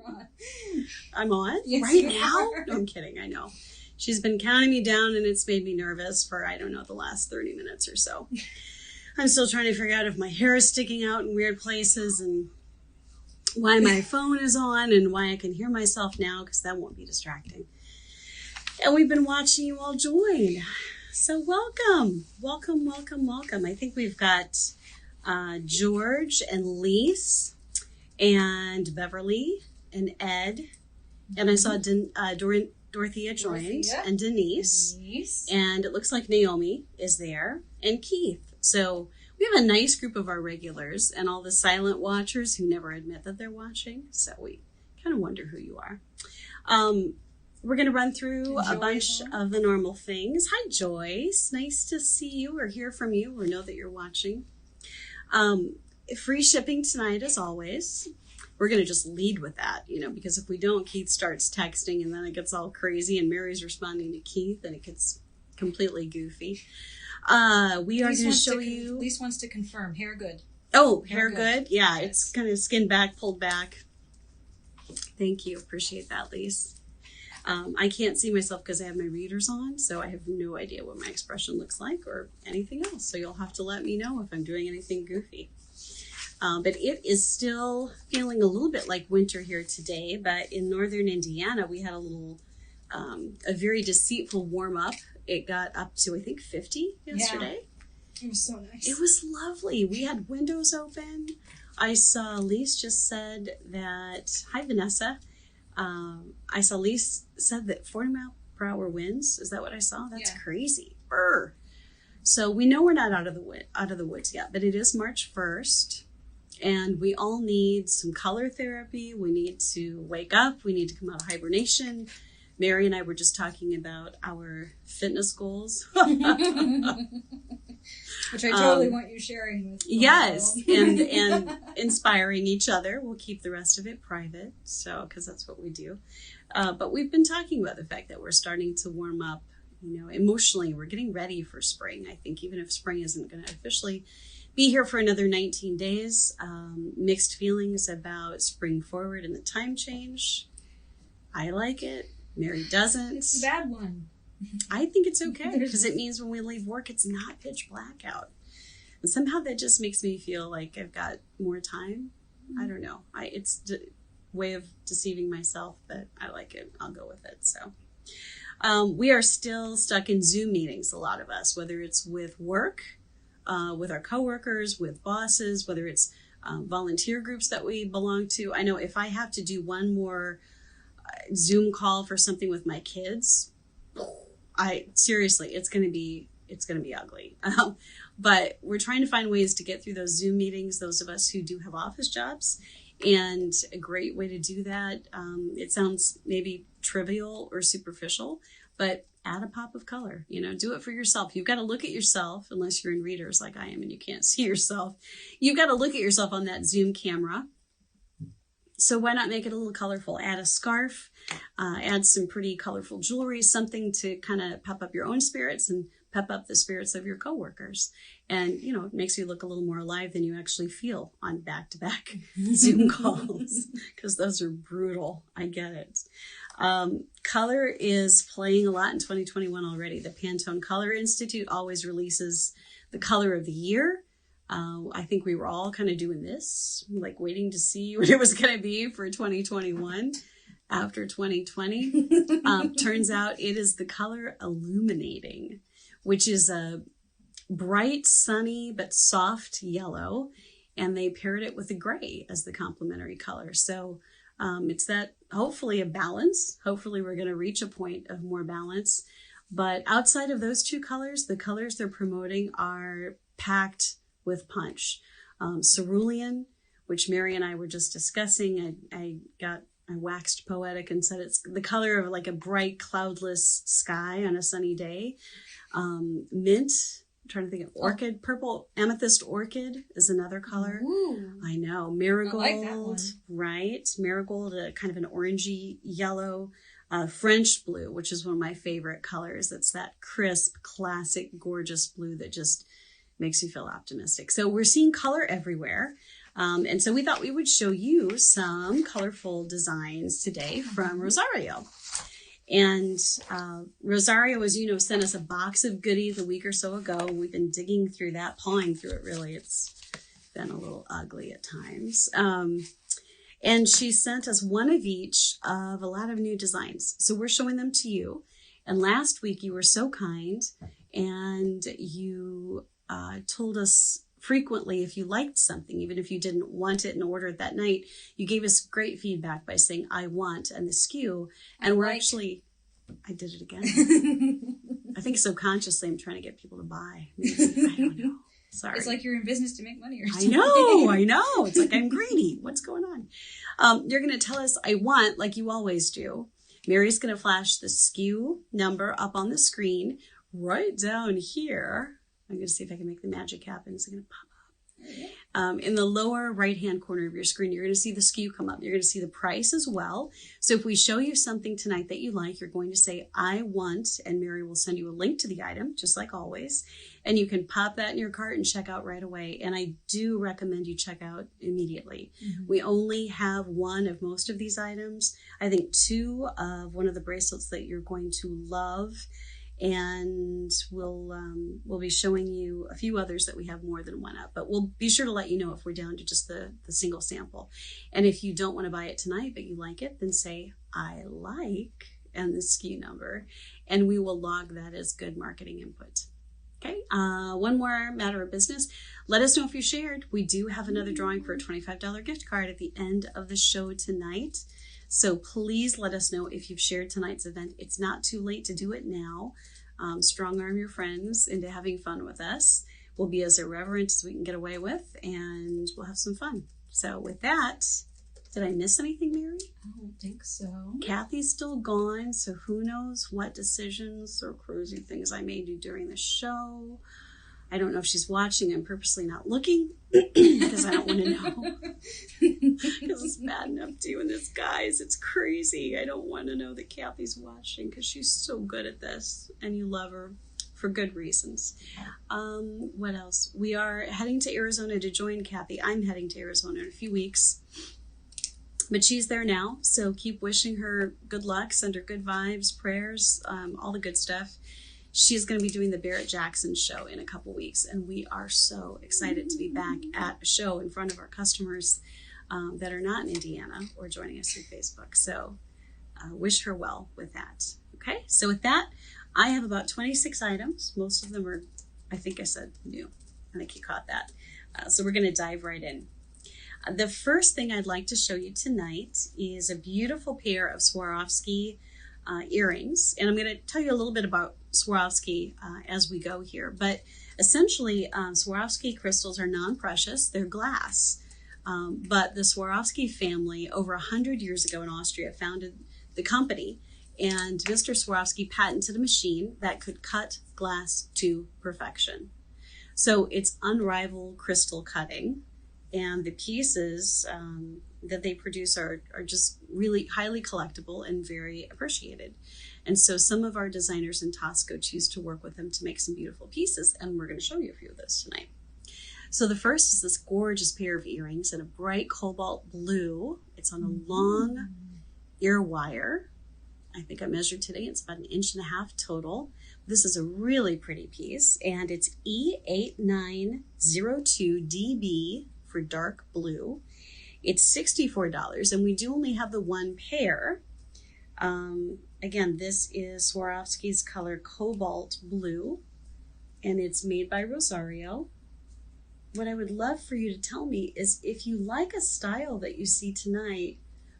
on. I'm on? Yes, right you now? are. No, I'm kidding. I know. She's been counting me down, and it's made me nervous for, I don't know, the last 30 minutes or so. I'm still trying to figure out if my hair is sticking out in weird places and why my phone is on and why I can hear myself now, because that won't be distracting. And we've been watching you all join. So welcome. Welcome, welcome, welcome. I think we've got George and Lise and Beverly and Ed. And I saw Dorothea joined, and Denise. And it looks like Naomi is there, and Keith. So we have a nice group of our regulars and all the silent watchers who never admit that they're watching. So we kind of wonder who you are. We're going to run through a bunch of the normal things. Hi, Joyce. Nice to see you or hear from you or know that you're watching. Free shipping tonight, as always. We're going to just lead with that, because if we don't, Keith starts texting and then it gets all crazy and Mary's responding to Keith and it gets completely goofy. We are going to show you... Lise wants to confirm. Hair good. Oh, hair good? Yeah, yes. It's kind of skin back, pulled back. Thank you. Appreciate that, Lise. I can't see myself because I have my readers on, so I have no idea what my expression looks like or anything else. So you'll have to let me know if I'm doing anything goofy. But it is still feeling a little bit like winter here today. But in northern Indiana, we had a very deceitful warm up. It got up to, I think, 50 yesterday. Yeah. It was so nice. It was lovely. We had windows open. I saw Lise just said that, hi, Vanessa. I saw Lise said that 40 mile per hour winds. Is that what I saw? That's crazy. Brr. So we know we're not out of the woods yet, but it is March 1st. And we all need some color therapy. We need to wake up. We need to come out of hibernation. Mary and I were just talking about our fitness goals. Which I totally want you sharing with me. Yes, and inspiring each other. We'll keep the rest of it private, because that's what we do. But we've been talking about the fact that we're starting to warm up, emotionally. We're getting ready for spring. I think even if spring isn't going to officially be here for another 19 days, mixed feelings about spring forward and the time change. I like it. Mary doesn't. It's the bad one. I think it's okay because it means when we leave work, it's not pitch black out. And somehow that just makes me feel like I've got more time. I don't know. It's a way of deceiving myself, but I like it. I'll go with it. So we are still stuck in Zoom meetings, a lot of us, whether it's with work, with our coworkers, with bosses, whether it's volunteer groups that we belong to. I know if I have to do one more Zoom call for something with my kids, seriously, it's going to be ugly. But we're trying to find ways to get through those Zoom meetings, those of us who do have office jobs. And a great way to do that, it sounds maybe trivial or superficial, but add a pop of color, do it for yourself. You've got to look at yourself, unless you're in readers like I am and you can't see yourself. You've got to look at yourself on that Zoom camera. So why not make it a little colorful? Add a scarf, add some pretty colorful jewelry, something to kind of pep up your own spirits and pep up the spirits of your coworkers. And, it makes you look a little more alive than you actually feel on back-to-back Zoom calls, because those are brutal. I get it. Color is playing a lot in 2021 already. The Pantone Color Institute always releases the color of the year. I think we were all kind of doing this, like waiting to see what it was going to be for 2021 after 2020. Turns out it is the color Illuminating, which is a bright, sunny, but soft yellow. And they paired it with a gray as the complementary color. So it's that, hopefully, a balance. Hopefully we're going to reach a point of more balance. But outside of those two colors, the colors they're promoting are packed with punch. Cerulean, which Mary and I were just discussing, I waxed poetic and said it's the color of like a bright cloudless sky on a sunny day. Mint, I'm trying to think of orchid, purple amethyst orchid is another color. Ooh, I know. Marigold, I like that one. Right? Marigold, kind of an orangey yellow. French blue, which is one of my favorite colors. It's that crisp, classic, gorgeous blue that just makes you feel optimistic. So we're seeing color everywhere. And so we thought we would show you some colorful designs today from Rosario. And Rosario, as you know, sent us a box of goodies a week or so ago. We've been digging through that, pawing through it, really. It's been a little ugly at times. And she sent us one of each of a lot of new designs. So we're showing them to you. And last week you were so kind and you told us frequently if you liked something, even if you didn't want it and order it that night, you gave us great feedback by saying, I want, and the SKU. And we're actually, I did it again. I think subconsciously I'm trying to get people to buy. Maybe. I don't know. Sorry. It's like you're in business to make money or something. I know. It's like I'm greedy. What's going on? You're going to tell us I want, like you always do. Mary's going to flash the SKU number up on the screen right down here. I'm going to see if I can make the magic happen. Is it going to pop up? In the lower right-hand corner of your screen, you're going to see the SKU come up. You're going to see the price as well. So if we show you something tonight that you like, you're going to say, I want, and Mary will send you a link to the item, just like always. And you can pop that in your cart and check out right away. And I do recommend you check out immediately. Mm-hmm. We only have one of most of these items. I think 2 of one of the bracelets that you're going to love. And we'll be showing you a few others that we have more than one of, but we'll be sure to let you know if we're down to just the single sample. And if you don't want to buy it tonight, but you like it, then say, I like, and the SKU number, and we will log that as good marketing input. Okay, one more matter of business. Let us know if you shared. We do have another drawing for a $25 gift card at the end of the show tonight. So please let us know if you've shared tonight's event. It's not too late to do it now. Strong arm your friends into having fun with us. We'll be as irreverent as we can get away with, and we'll have some fun. So with that, did I miss anything, Mary? I don't think so. Kathy's still gone, so who knows what decisions or crazy things I may do during the show. I don't know if she's watching. I'm purposely not looking because I don't want to know. Because it's bad enough doing this, guys. It's crazy. I don't want to know that Kathy's watching because she's so good at this and you love her for good reasons. What else? We are heading to Arizona to join Kathy. I'm heading to Arizona in a few weeks. But she's there now, so keep wishing her good luck, send her good vibes, prayers, all the good stuff. She's going to be doing the Barrett Jackson show in a couple weeks, and we are so excited to be back at a show in front of our customers that are not in Indiana or joining us through Facebook. So wish her well with that. Okay, so with that, I have about 26 items. Most of them are, I think I said new. I think you caught that. So we're going to dive right in. The first thing I'd like to show you tonight is a beautiful pair of Swarovski earrings. And I'm going to tell you a little bit about Swarovski as we go here. But essentially, Swarovski crystals are non-precious. They're glass. But the Swarovski family, over 100 years ago in Austria, founded the company. And Mr. Swarovski patented a machine that could cut glass to perfection. So it's unrivaled crystal cutting. And the pieces that they produce are just really highly collectible and very appreciated. And so some of our designers in Taxco choose to work with them to make some beautiful pieces. And we're going to show you a few of those tonight. So the first is this gorgeous pair of earrings in a bright cobalt blue. It's on a long ear wire. I think I measured today. It's about 1.5 inches total. This is a really pretty piece. And it's E8902DB. For dark blue. It's $64, and we do only have the one pair. Again, this is Swarovski's color Cobalt Blue, and it's made by Rosario. What I would love for you to tell me is if you like a style that you see tonight,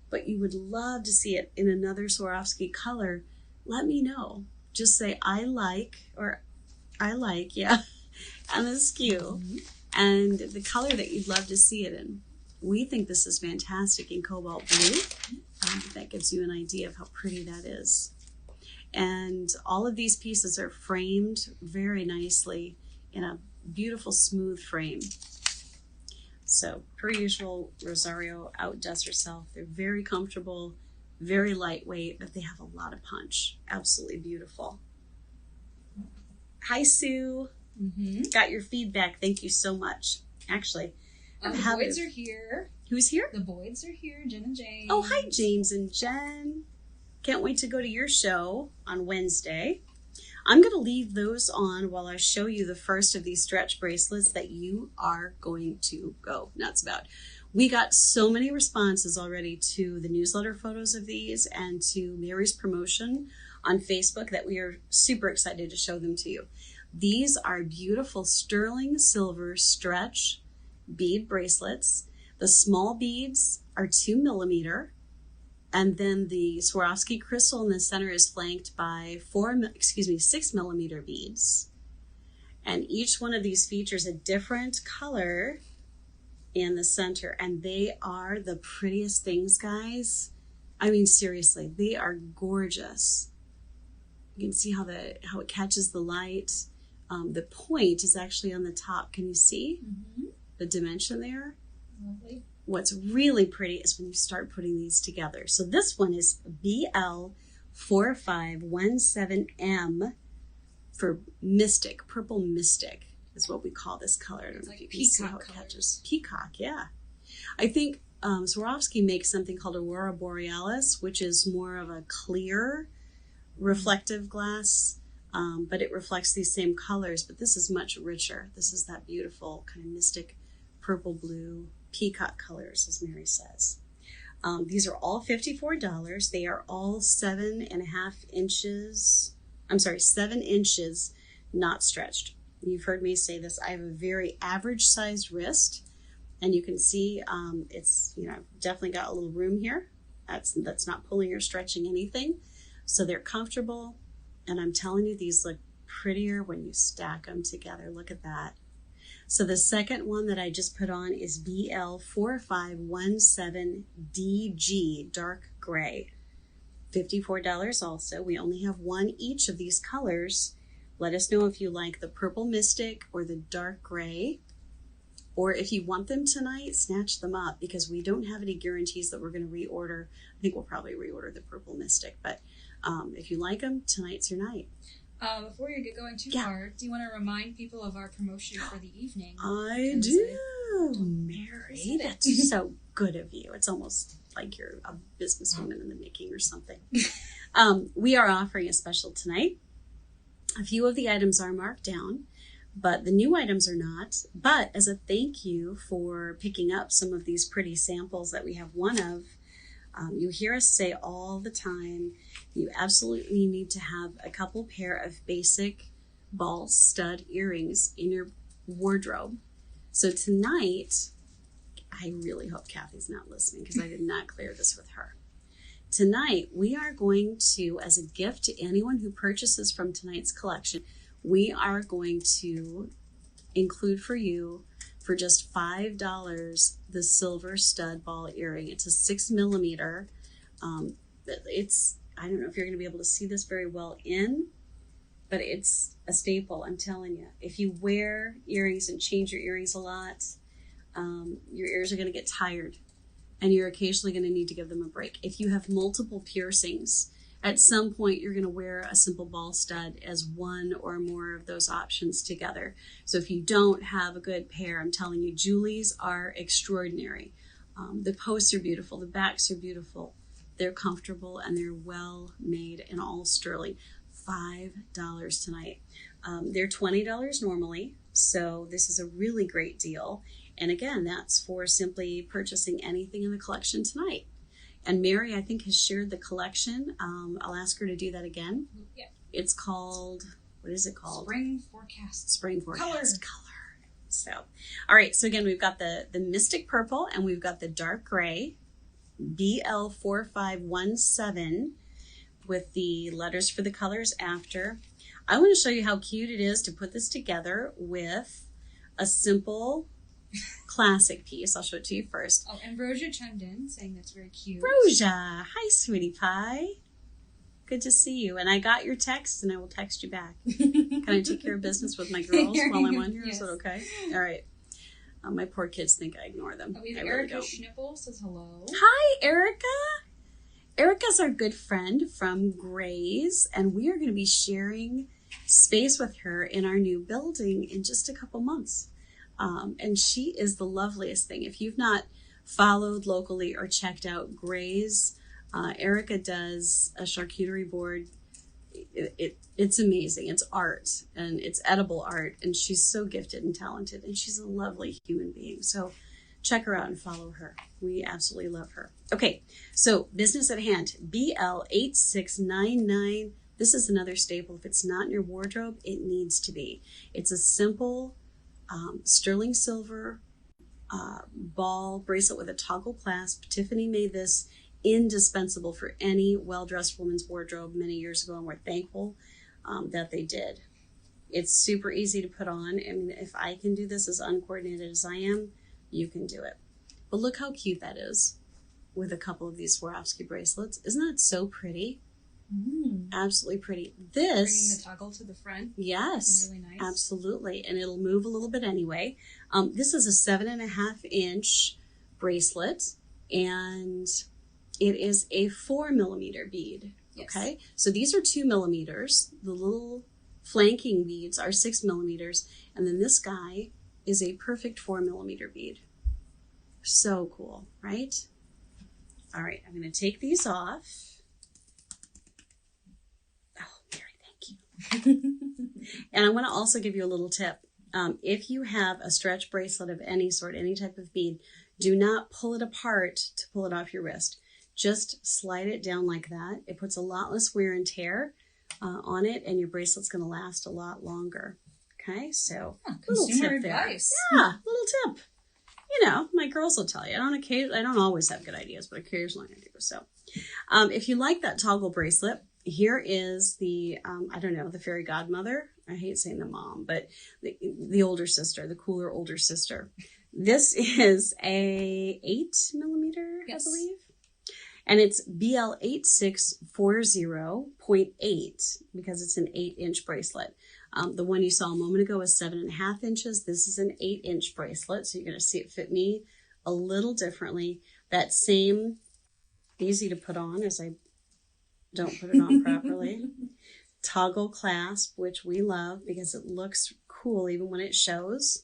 but you would love to see it in another Swarovski color, let me know. Just say, I like, or I like, yeah, on the SKU. And the color that you'd love to see it in. We think this is fantastic in cobalt blue. That gives you an idea of how pretty that is. And all of these pieces are framed very nicely in a beautiful smooth frame. So per usual, Rosario outdoes herself. They're very comfortable, very lightweight, but they have a lot of punch. Absolutely beautiful. Hi, Sue. Got your feedback. Thank you so much. Actually, The Boyds are here. Who's here? The Boyds are here, Jen and James. Oh, hi, James and Jen. Can't wait to go to your show on Wednesday. I'm going to leave those on while I show you the first of these stretch bracelets that you are going to go nuts about. We got so many responses already to the newsletter photos of these and to Mary's promotion on Facebook that we are super excited to show them to you. These are beautiful sterling silver stretch bead bracelets. The small beads are 2 millimeter. And then the Swarovski crystal in the center is flanked by 6 millimeter beads. And each one of these features a different color in the center. And they are the prettiest things, guys. I mean, seriously, they are gorgeous. You can see how it catches the light. The point is actually on the top. Can you see the dimension there? Lovely. What's really pretty is when you start putting these together. So this one is BL4517M for Mystic. Purple Mystic is what we call this color. I don't know if you can see how it catches. Peacock, yeah. I think Swarovski makes something called Aurora Borealis, which is more of a clear reflective glass, but it reflects these same colors, but this is much richer. This is that beautiful kind of mystic purple blue peacock colors, as Mary says. These are all $54. They are all 7.5 inches. I'm sorry, 7 inches not stretched. You've heard me say this. I have a very average sized wrist, and you can see it's, definitely got a little room here. That's not pulling or stretching anything. So they're comfortable, and I'm telling you, these look prettier when you stack them together. Look at that. So the second one that I just put on is BL4517DG, dark gray. $54 also. We only have one each of these colors. Let us know if you like the purple mystic or the dark gray. Or if you want them tonight, snatch them up, because we don't have any guarantees that we're going to reorder. I think we'll probably reorder the purple mystic, but if you like them, tonight's your night. Before you get going too far, do you want to remind people of our promotion for the evening? I do, Mary. That's so good of you. It's almost like you're a businesswoman in the making or something. We are offering a special tonight. A few of the items are marked down, but the new items are not. But as a thank you for picking up some of these pretty samples that we have one of, you hear us say all the time, you absolutely need to have a couple pair of basic ball stud earrings in your wardrobe. So tonight, I really hope Kathy's not listening because I did not clear this with her. Tonight, we are going to, as a gift to anyone who purchases from tonight's collection, we are going to include for you, for just $5, the silver stud ball earring. It's a 6 millimeter. I don't know if you're going to be able to see this very well but it's a staple, I'm telling you. If you wear earrings and change your earrings a lot, your ears are going to get tired, and you're occasionally going to need to give them a break. If you have multiple piercings, at some point you're going to wear a simple ball stud as one or more of those options together. So if you don't have a good pair, I'm telling you, Julie's are extraordinary. The posts are beautiful. The backs are beautiful. They're comfortable, and they're well made and all sterling. $5 tonight. They're $20 normally, so this is a really great deal. And again, that's for simply purchasing anything in the collection tonight. And Mary, I think, has shared the collection. I'll ask her to do that again. Yeah. It's called, what is it called? Spring Forecast. Spring Forecast. Color. So, all right. So again, we've got the Mystic Purple, and we've got the Dark Gray, BL4517, with the letters for the colors after. I want to show you how cute it is to put this together with a simple classic piece. I'll show it to you first. Oh, and Roja chimed in saying that's very cute. Roja, hi, sweetie pie. Good to see you. And I got your text, and I will text you back. Can I take care of business with my girls while I'm on here? Yes. Is that okay? All right. My poor kids think I ignore them. Oh, we have Erica Schnipple says hello. Hi, Erica. Erica's our good friend from Gray's, and we are going to be sharing space with her in our new building in just a couple months. And she is the loveliest thing. If you've not followed locally or checked out Gray's, Erica does a charcuterie board. It's amazing. It's art, and it's edible art, and she's so gifted and talented, and she's a lovely human being. So check her out and follow her. We absolutely love her. Okay, so business at hand, BL8699. This is another staple. If it's not in your wardrobe, it needs to be. It's a simple sterling silver ball bracelet with a toggle clasp. Tiffany made this indispensable for any well-dressed woman's wardrobe many years ago, and we're thankful that they did. It's super easy to put on. I mean, if I can do this as uncoordinated as I am, you can do it. But look how cute that is with a couple of these Swarovski bracelets. Isn't that so pretty? Absolutely pretty. This bringing the toggle to the front. Yes, is really nice. Absolutely, and it'll move a little bit anyway. This is a 7.5-inch bracelet, and it is a 4mm bead. Yes. Okay, so these are 2mm. The little flanking beads are 6mm, and then this guy is a perfect 4mm bead. So cool, right? All right, I'm going to take these off. Oh, Mary, thank you. And I want to also give you a little tip. If you have a stretch bracelet of any sort, any type of bead, do not pull it apart to pull it off your wrist. Just slide it down like that. It puts a lot less wear and tear on it, and your bracelet's going to last a lot longer. Okay, so little tip advice. There. Yeah, little tip. You know, my girls will tell you. I don't always have good ideas, but occasionally I do. So, if you like that toggle bracelet, here is the I don't know, the fairy godmother. I hate saying the mom, but the older sister, the cooler older sister. This is a 8mm, yes. I believe. And it's BL8640.8 because it's an 8-inch bracelet. The one you saw a moment ago was 7.5 inches. This is an 8-inch bracelet. So you're going to see it fit me a little differently. That same easy to put on as I don't put it on properly. Toggle clasp, which we love because it looks cool even when it shows.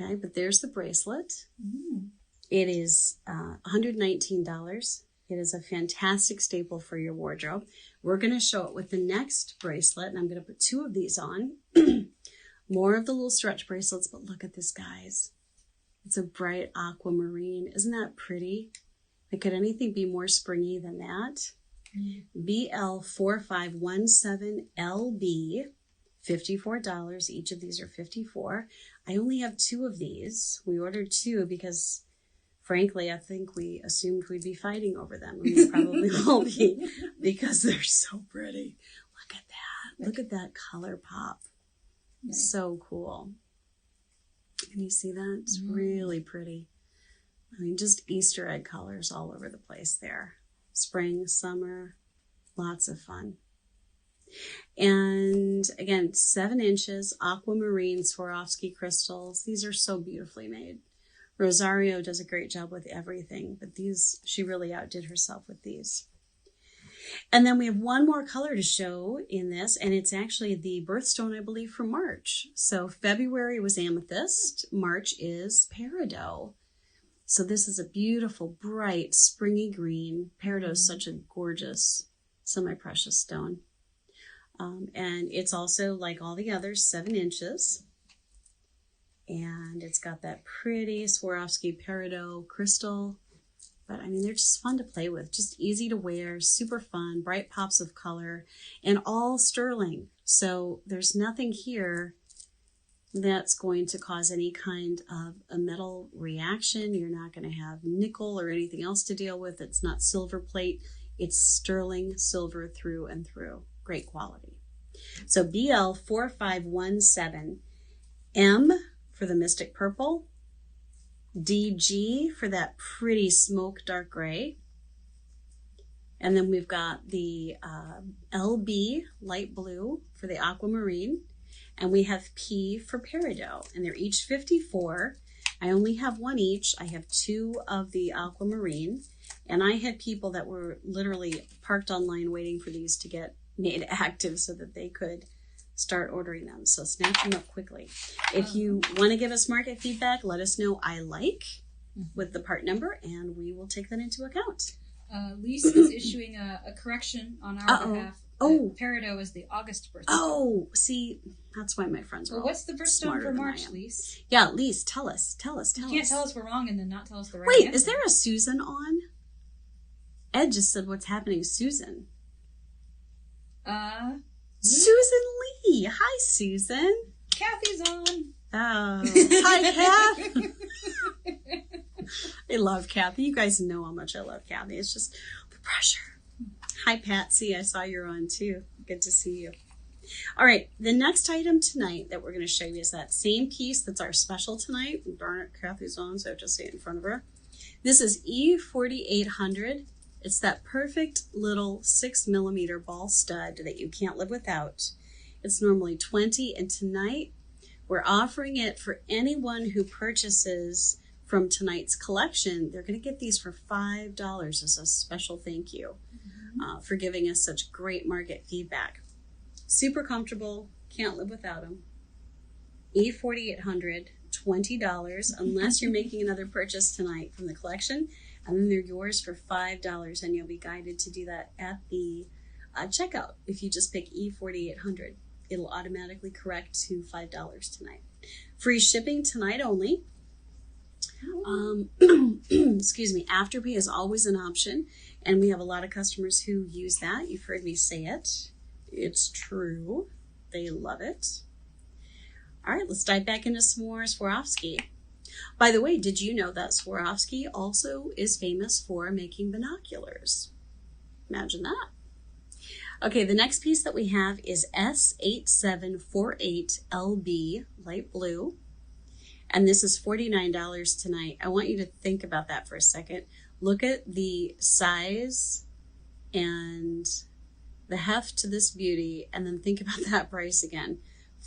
Okay, but there's the bracelet. It is $119. It is a fantastic staple for your wardrobe. We're going to show it with the next bracelet, and I'm going to put 2 of these on. More of the little stretch bracelets, but look at this, guys. It's a bright aquamarine. Isn't that pretty? Like, could anything be more springy than that? BL4517LB, $54. Each of these are $54. I only have 2 of these. We ordered 2 because, frankly, I think we assumed we'd be fighting over them. And we probably will be because they're so pretty. Look at that. Look at that color pop. Nice. So cool. Can you see that? It's really pretty. I mean, just Easter egg colors all over the place there. Spring, summer, lots of fun. And again, 7 inches, aquamarine Swarovski crystals. These are so beautifully made. Rosario does a great job with everything, but these, she really outdid herself with these. And then we have one more color to show in this, and it's actually the birthstone, I believe, for March. So February was Amethyst, March is Peridot. So this is a beautiful, bright, springy green. Peridot is such a gorgeous, semi-precious stone. And it's also, like all the others, 7 inches. And it's got that pretty Swarovski Peridot crystal. But, I mean, they're just fun to play with. Just easy to wear, super fun, bright pops of color, and all sterling. So there's nothing here that's going to cause any kind of a metal reaction. You're not going to have nickel or anything else to deal with. It's not silver plate. It's sterling silver through and through. Great quality. So BL4517, M for the Mystic Purple, DG for that pretty smoke dark gray, and then we've got the LB light blue for the aquamarine, and we have P for Peridot, and they're each 54. I only have 1 each. I have 2 of the aquamarine, and I had people that were literally parked online waiting for these to get made active so that they could start ordering them. So snatch them up quickly. If you want to give us market feedback, let us know I like with the part number, and we will take that into account. Lise is issuing a correction on our behalf. Peridot is the August birthstone. Oh, see, that's why my friends were what's the birthstone for March, Lise? Yeah, Lise, tell us. You can't tell us we're wrong and then not tell us the right Wait, answer. is there a Susan on? Ed just said, what's happening, Susan? Susan Lee. Hi, Susan. Kathy's on. Oh, hi, Kath. I love Kathy. You guys know how much I love Kathy. It's just the pressure. Hi, Patsy. I saw you're on too. Good to see you. All right. The next item tonight that we're going to show you is that same piece that's our special tonight. Darn it, Kathy's on, so I have to say it in front of her. This is E4800. It's that perfect little 6mm ball stud that you can't live without. It's normally $20, and tonight we're offering it for anyone who purchases from tonight's collection. They're going to get these for $5 as a special thank you for giving us such great market feedback. Super comfortable, can't live without them. E4800, $20, unless you're making another purchase tonight from the collection, and then they're yours for $5, and you'll be guided to do that at the checkout. If you just pick E4800, it'll automatically correct to $5 tonight. Free shipping tonight only. Excuse me, Afterpay is always an option, and we have a lot of customers who use that. You've heard me say it. It's true. They love it. All right, let's dive back into some more Swarovski. By the way, did you know that Swarovski also is famous for making binoculars? Imagine that. Okay, the next piece that we have is S8748LB, light blue. And this is $49 tonight. I want you to think about that for a second. Look at the size and the heft to this beauty, and then think about that price again.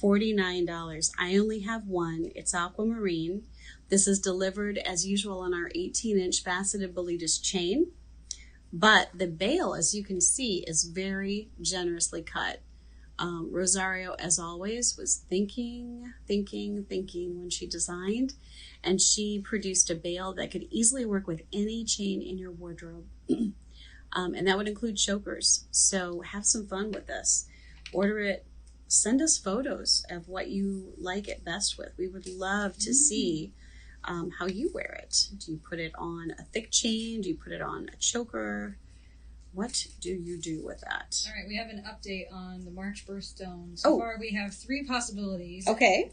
$49. I only have one. It's Aquamarine. This is delivered as usual on our 18-inch faceted Boletus chain. But the bail, as you can see, is very generously cut. Rosario, as always, was thinking when she designed, and she produced a bail that could easily work with any chain in your wardrobe. And that would include chokers. So have some fun with this. Order it. Send us photos of what you like it best with. We would love to see how you wear it. Do you put it on a thick chain? Do you put it on a choker? What do you do with that? All right, we have an update on the March birthstone. So far, we have 3 possibilities. Okay.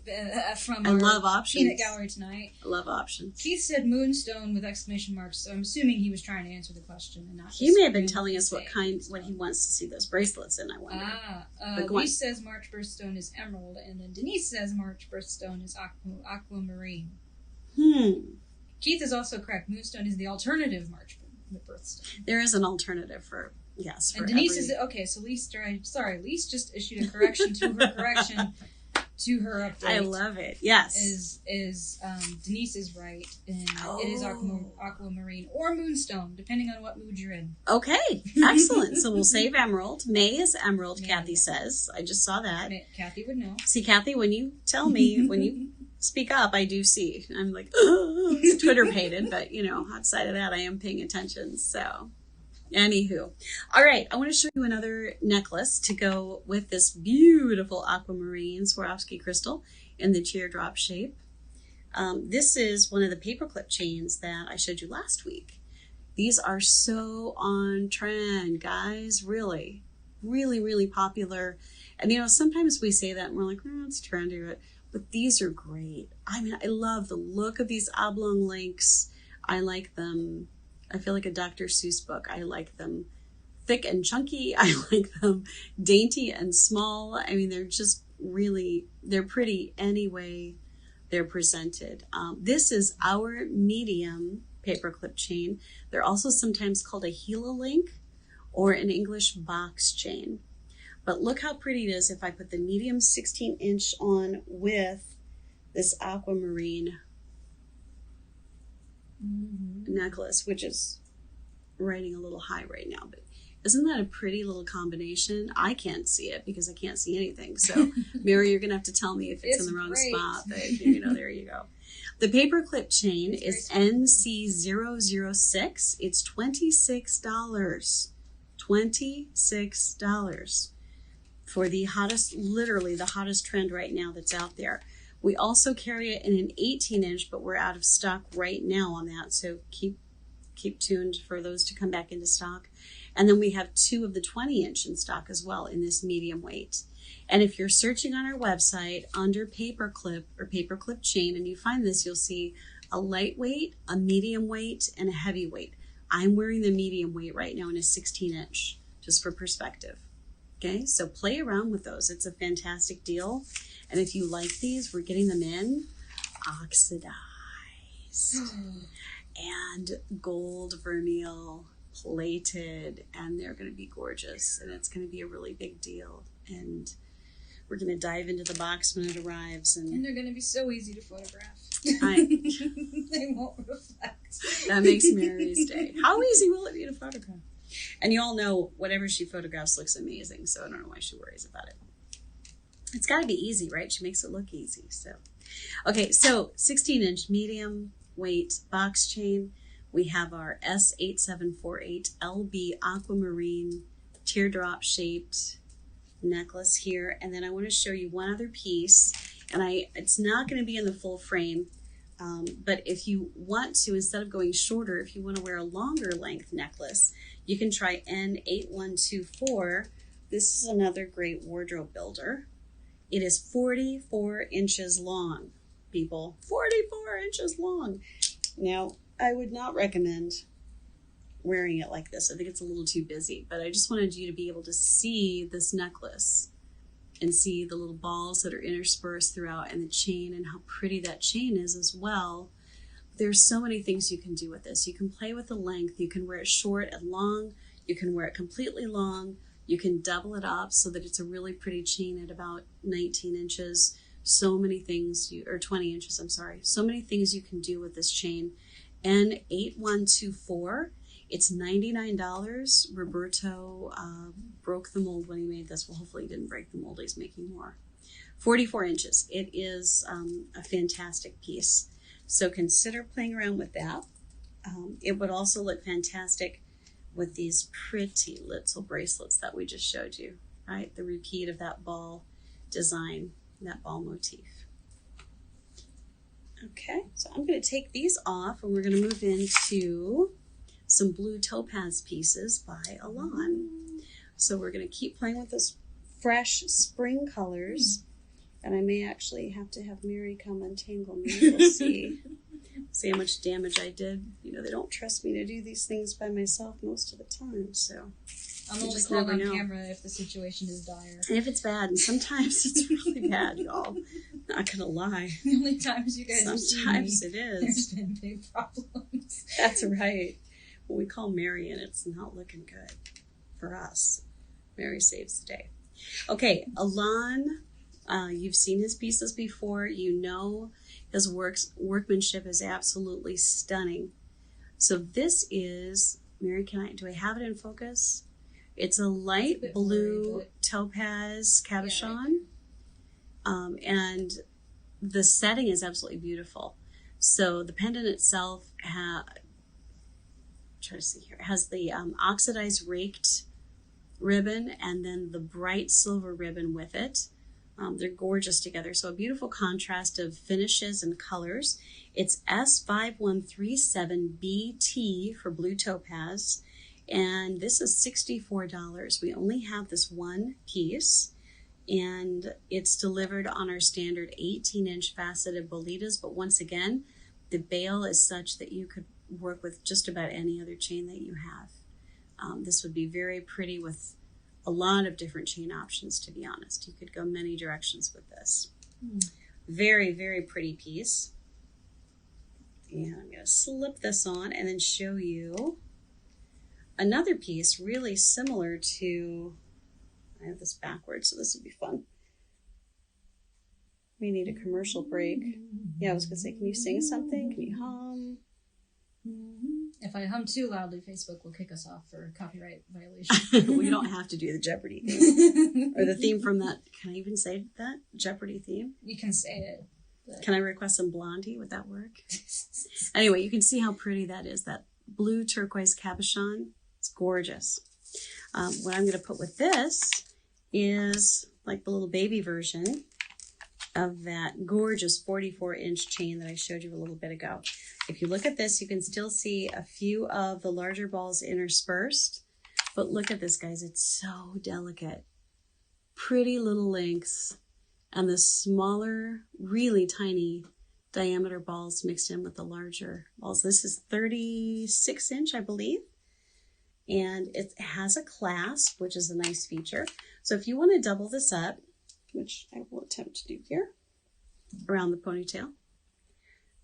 From I our love options. peanut gallery tonight. I love options. Keith said moonstone with exclamation marks, so I'm assuming he was trying to answer the question and not just... He may have been telling us what he wants to see those bracelets in, I wonder. Lise says March birthstone is emerald, and then Denise says March birthstone is aquamarine. Keith is also correct. Moonstone is the alternative March birthstone. There is an alternative for, yes. And Denise is, okay, so Lise just issued a correction to her correction to her update. I love it, yes. Denise is right, and it is aquamarine or moonstone, depending on what mood you're in. Okay, excellent. So we'll save emerald. May is emerald, Kathy says. I just saw that. Kathy would know. See, Kathy, when you tell me, when you speak up, I do see. I'm like, Twitter pated, but outside of that, I am paying attention. So, anywho, all right, I want to show you another necklace to go with this beautiful aquamarine Swarovski crystal in the teardrop shape. This is one of the paperclip chains that I showed you last week. These are so on trend, guys. Really, really, really popular. And sometimes we say that and we're like, it's trendy, but these are great. I mean, I love the look of these oblong links. I like them. I feel like a Dr. Seuss book. I like them thick and chunky. I like them dainty and small. I mean, they're just really, they're pretty any way they're presented. This is our medium paperclip chain. They're also sometimes called a Gila link or an English box chain. But look how pretty it is if I put the medium 16-inch on with this aquamarine necklace, which is riding a little high right now, but Isn't that a pretty little combination? I can't see it because I can't see anything. So, Mary, you're going to have to tell me if it's in the wrong spot. But, there you go. The paperclip chain is NC006. It's $26. $26 for the hottest, literally the hottest trend right now that's out there. We also carry it in an 18-inch, but we're out of stock right now on that. So keep tuned for those to come back into stock. And then we have 2 of the 20-inch in stock as well in this medium weight. And if you're searching on our website under paperclip or paperclip chain and you find this, you'll see a lightweight, a medium weight, and a heavyweight. I'm wearing the medium weight right now in a 16-inch, just for perspective. Okay, so play around with those. It's a fantastic deal. And if you like these, we're getting them in oxidized and gold vermeil plated, and they're going to be gorgeous, and it's going to be a really big deal. And we're going to dive into the box when it arrives, and they're going to be so easy to photograph. They won't reflect. That makes Mary's day. How easy will it be to photograph? And you all know whatever she photographs looks amazing, so I don't know why she worries about it. It's got to be easy, right? She makes it look easy. So, okay, so 16-inch medium weight box chain. We have our S8748LB Aquamarine teardrop shaped necklace here. And then I want to show you one other piece. And it's not going to be in the full frame. But if you want to, instead of going shorter, if you want to wear a longer length necklace, you can try N8124. This is another great wardrobe builder. It is 44 inches long, people. 44 inches long. Now, I would not recommend wearing it like this. I think it's a little too busy, but I just wanted you to be able to see this necklace and see the little balls that are interspersed throughout and the chain and how pretty that chain is as well. There's so many things you can do with this. You can play with the length. You can wear it short and long. You can wear it completely long. You can double it up so that it's a really pretty chain at about 19 inches. So many things, or 20 inches, I'm sorry. So many things you can do with this chain. N8124, it's $99. Roberto broke the mold when he made this. Well, hopefully he didn't break the mold. He's making more. 44 inches. It is a fantastic piece. So consider playing around with that. It would also look fantastic with these pretty little bracelets that we just showed you, right? The repeat of that ball design, that ball motif. Okay, so I'm going to take these off and we're going to move into some blue topaz pieces by Elan. So we're going to keep playing with those fresh spring colors. And I may actually have to have Mary come untangle me. We'll see. See how much damage I did. You know, they don't trust me to do these things by myself most of the time, so. I'm only calling on camera if the situation is dire. And if it's bad, and sometimes it's really bad, y'all. Not gonna lie. The only times you guys sometimes it is. There's been big problems. That's right. When we call Mary and it's not looking good for us. Mary saves the day. Okay, Elan, you've seen his pieces before. You know his workmanship is absolutely stunning. So this is, Mary, do I have it in focus? It's a light blue topaz cabochon. And the setting is absolutely beautiful. So the pendant itself has the oxidized raked ribbon and then the bright silver ribbon with it. They're gorgeous together. So a beautiful contrast of finishes and colors. It's S5137BT for blue topaz. And this is $64. We only have this one piece. And it's delivered on our standard 18-inch faceted bolitas. But once again, the bail is such that you could work with just about any other chain that you have. This would be very pretty with a lot of different chain options, to be honest. You could go many directions with this. Very, very pretty piece. And I'm going to slip this on and then show you another piece really similar to, I have this backwards, so this would be fun. We need a commercial break. Yeah, I was going to say, can you sing something? Can you hum? If if I hum too loudly, Facebook will kick us off for copyright violation. Well, you don't have to do the Jeopardy theme. Or the theme from that, can I even say that? Jeopardy theme? You can say it. But... Can I request some Blondie? Would that work? Anyway, you can see how pretty that is. That blue turquoise cabochon. It's gorgeous. What I'm going to put with this is like the little baby version of that gorgeous 44-inch chain that I showed you a little bit ago. If you look at this, you can still see a few of the larger balls interspersed. But look at this, guys. It's so delicate. Pretty little lengths. And the smaller, really tiny diameter balls mixed in with the larger balls. This is 36-inch, I believe. And it has a clasp, which is a nice feature. So if you want to double this up, which I will attempt to do here, around the ponytail,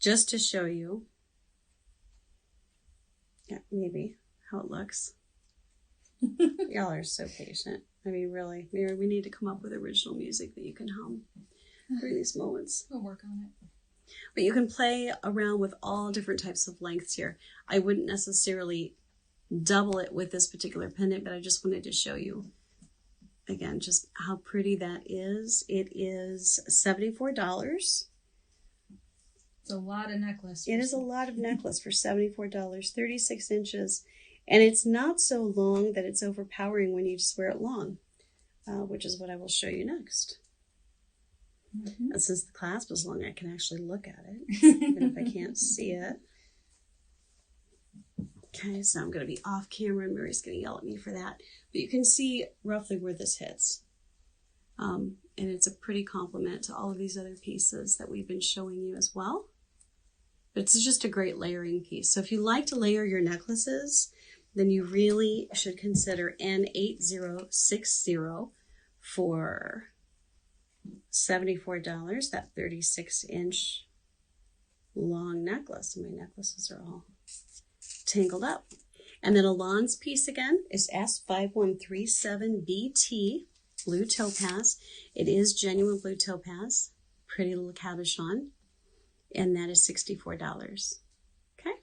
just to show you, yeah, maybe how it looks. Y'all are so patient. I mean, really, Mary, we need to come up with original music that you can hum during these moments. We'll work on it. But you can play around with all different types of lengths here. I wouldn't necessarily double it with this particular pendant, but I just wanted to show you, again, just how pretty that is. It is $74. It's a lot of necklace. It is a lot of necklace for $74, 36 inches. And it's not so long that it's overpowering when you just wear it long, which is what I will show you next. Mm-hmm. And since the clasp is long, I can actually look at it, even if I can't see it. Okay, so I'm going to be off camera, and Mary's going to yell at me for that. But you can see roughly where this hits. And it's a pretty complement to all of these other pieces that we've been showing you as well. But it's just a great layering piece. So if you like to layer your necklaces, then you really should consider N8060 for $74, that 36-inch long necklace. My necklaces are all tangled up. And then Alon's piece again is S5137BT, blue topaz. It is genuine blue topaz, pretty little cabochon, and that is $64. Okay.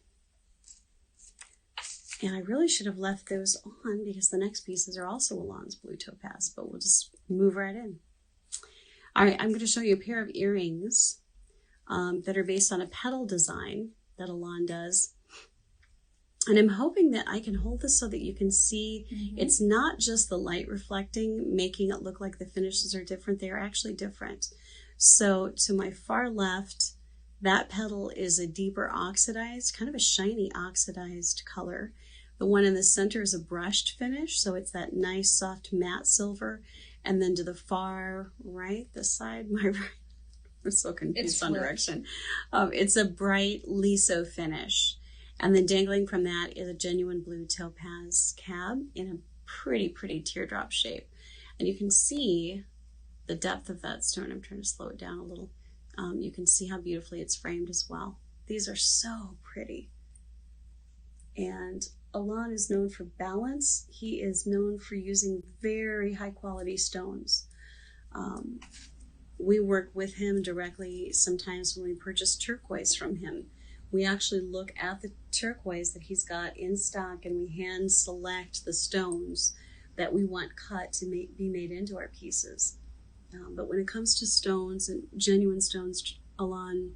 And I really should have left those on because the next pieces are also Alon's blue topaz, but we'll just move right in. All right, I'm going to show you a pair of earrings that are based on a petal design that Alon does. And I'm hoping that I can hold this so that you can see it's not just the light reflecting, making it look like the finishes are different. They are actually different. So to my far left, that petal is a deeper oxidized, kind of a shiny oxidized color. The one in the center is a brushed finish, so it's that nice soft matte silver. And then to the far right, this side, my right, I'm so confused on direction. It's a bright liso finish. And then dangling from that is a genuine blue topaz cab in a pretty, pretty teardrop shape. And you can see the depth of that stone. I'm trying to slow it down a little. You can see how beautifully it's framed as well. These are so pretty. And Alon is known for balance. He is known for using very high quality stones. We work with him directly sometimes when we purchase turquoise from him. We actually look at the turquoise that he's got in stock and we hand select the stones that we want cut to be made into our pieces. But when it comes to stones and genuine stones, Alon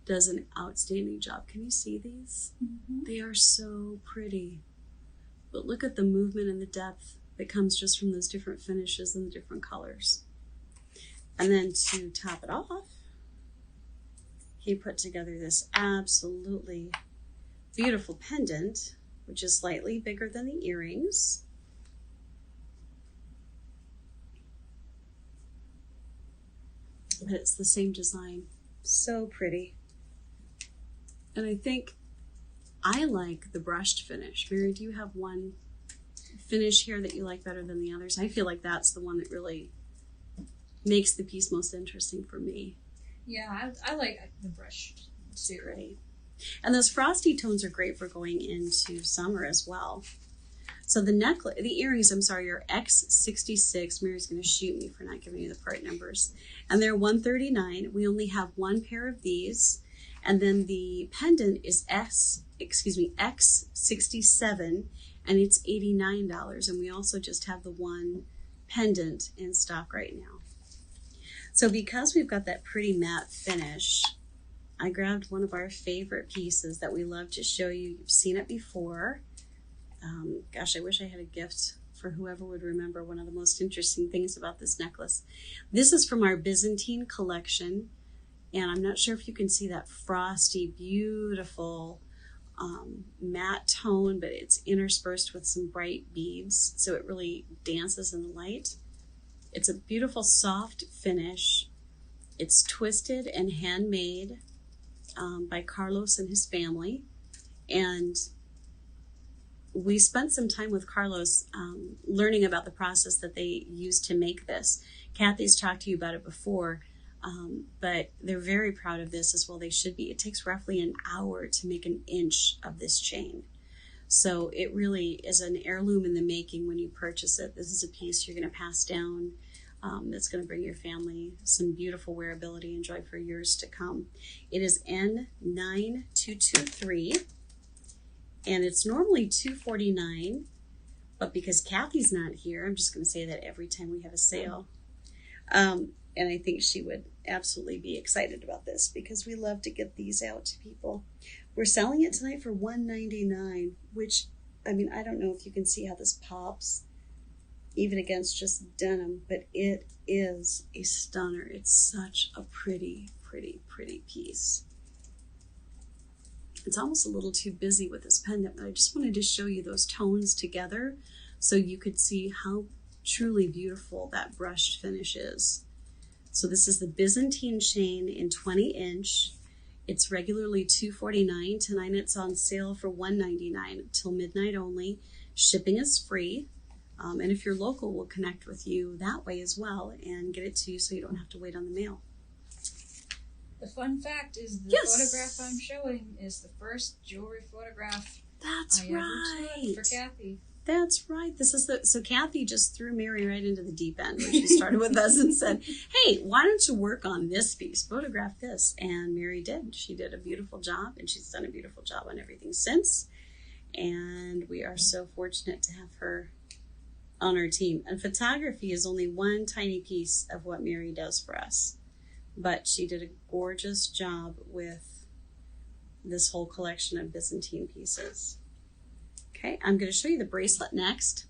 does an outstanding job. Can you see these? Mm-hmm. They are so pretty. But look at the movement and the depth that comes just from those different finishes and the different colors. And then to top it off, he put together this absolutely beautiful pendant, which is slightly bigger than the earrings. But it's the same design. So pretty. And I think I like the brushed finish. Mary, do you have one finish here that you like better than the others? I feel like that's the one that really makes the piece most interesting for me. Yeah, I like the brush too. Right. And those frosty tones are great for going into summer as well. So the earrings, are X66. Mary's going to shoot me for not giving you the part numbers. And they're $139. We only have one pair of these. And then the pendant is X67, and it's $89. And we also just have the one pendant in stock right now. So because we've got that pretty matte finish, I grabbed one of our favorite pieces that we love to show you. You've seen it before. Gosh, I wish I had a gift for whoever would remember one of the most interesting things about this necklace. This is from our Byzantine collection, and I'm not sure if you can see that frosty, beautiful matte tone, but it's interspersed with some bright beads, so it really dances in the light. It's a beautiful soft finish. It's twisted and handmade by Carlos and his family, and we spent some time with Carlos learning about the process that they used to make this. Kathy's talked to you about it before, but they're very proud of this as well. They should be. It takes roughly an hour to make an inch of this chain. So it really is an heirloom in the making when you purchase it. This is a piece you're going to pass down that's going to bring your family some beautiful wearability and joy for years to come. It is N9223. And it's normally $249, but because Kathy's not here, I'm just going to say that every time we have a sale. And I think she would absolutely be excited about this because we love to get these out to people. We're selling it tonight for $199, which, I mean, I don't know if you can see how this pops, even against just denim, but it is a stunner. It's such a pretty, pretty, pretty piece. It's almost a little too busy with this pendant, but I just wanted to show you those tones together so you could see how truly beautiful that brushed finish is. So this is the Byzantine chain in 20 inch. It's regularly $249. Tonight it's on sale for $199 till midnight only. Shipping is free. And if you're local, we'll connect with you that way as well and get it to you so you don't have to wait on the mail. The fun fact is the photograph I'm showing is the first jewelry photograph I ever took for Kathy. That's right. This is so Kathy just threw Mary right into the deep end when she started with us and said, hey, why don't you work on this piece? Photograph this. And Mary did. She did a beautiful job, and she's done a beautiful job on everything since. And we are so fortunate to have her on our team. And photography is only one tiny piece of what Mary does for us. But she did a gorgeous job with this whole collection of Byzantine pieces. Okay, I'm going to show you the bracelet next.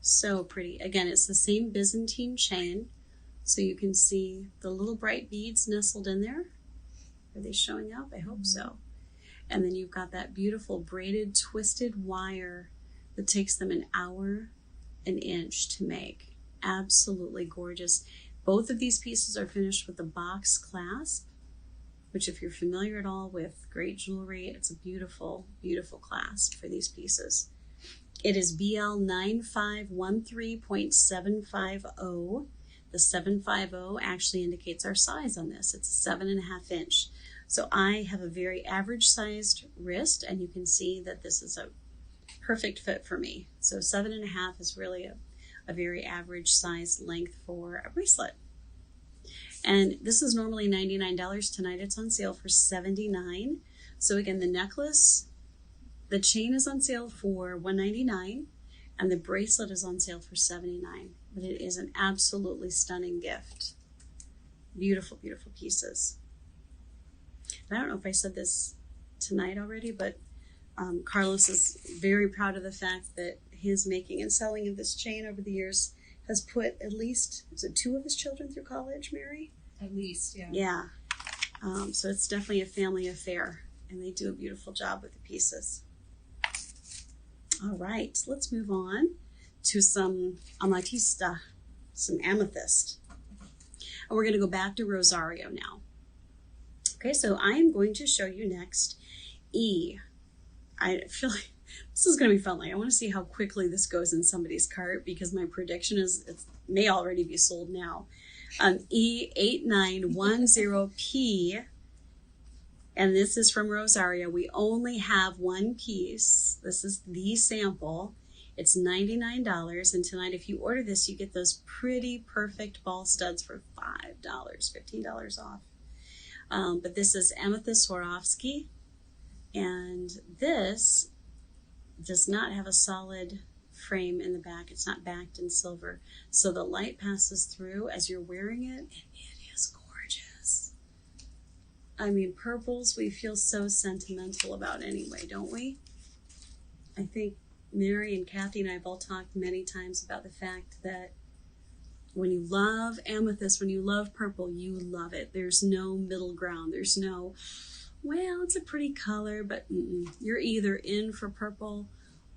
So pretty. Again, it's the same Byzantine chain. So you can see the little bright beads nestled in there. Are they showing up? I hope so. And then you've got that beautiful braided, twisted wire that takes them an hour, an inch to make. Absolutely gorgeous. Both of these pieces are finished with the box clasp, which if you're familiar at all with great jewelry, it's a beautiful, beautiful clasp for these pieces. It is BL 9513.750. The 750 actually indicates our size on this. It's 7.5 inch. So I have a very average sized wrist, and you can see that this is a perfect fit for me. So 7.5 is really a very average size length for a bracelet. And this is normally $99. Tonight it's on sale for $79. So again, the necklace, the chain is on sale for $199, and the bracelet is on sale for $79. But it is an absolutely stunning gift. Beautiful, beautiful pieces. I don't know if I said this tonight already, but Carlos is very proud of the fact that his making and selling of this chain over the years has put at least, is it 2 of his children through college, Mary? At least, yeah. Yeah. So it's definitely a family affair, and they do a beautiful job with the pieces. All right, let's move on to some amethyst, some amethyst. And we're going to go back to Rosario now. Okay, so I am going to show you next E. I feel like this is going to be fun. Like, I want to see how quickly this goes in somebody's cart, because my prediction is it may already be sold now. E8910P, and this is from Rosario. We only have one piece. This is the sample. It's $99, and tonight if you order this, you get those pretty perfect ball studs for $5, $15 off. But this is Amethyst Swarovski, And this does not have a solid frame in the back. It's not backed in silver. So the light passes through as you're wearing it, and it is gorgeous. I mean, purples we feel so sentimental about anyway, don't we? I think Mary and Kathy and I have all talked many times about the fact that when you love amethyst, when you love purple, you love it. There's no middle ground. There's no, well, it's a pretty color, but you're either in for purple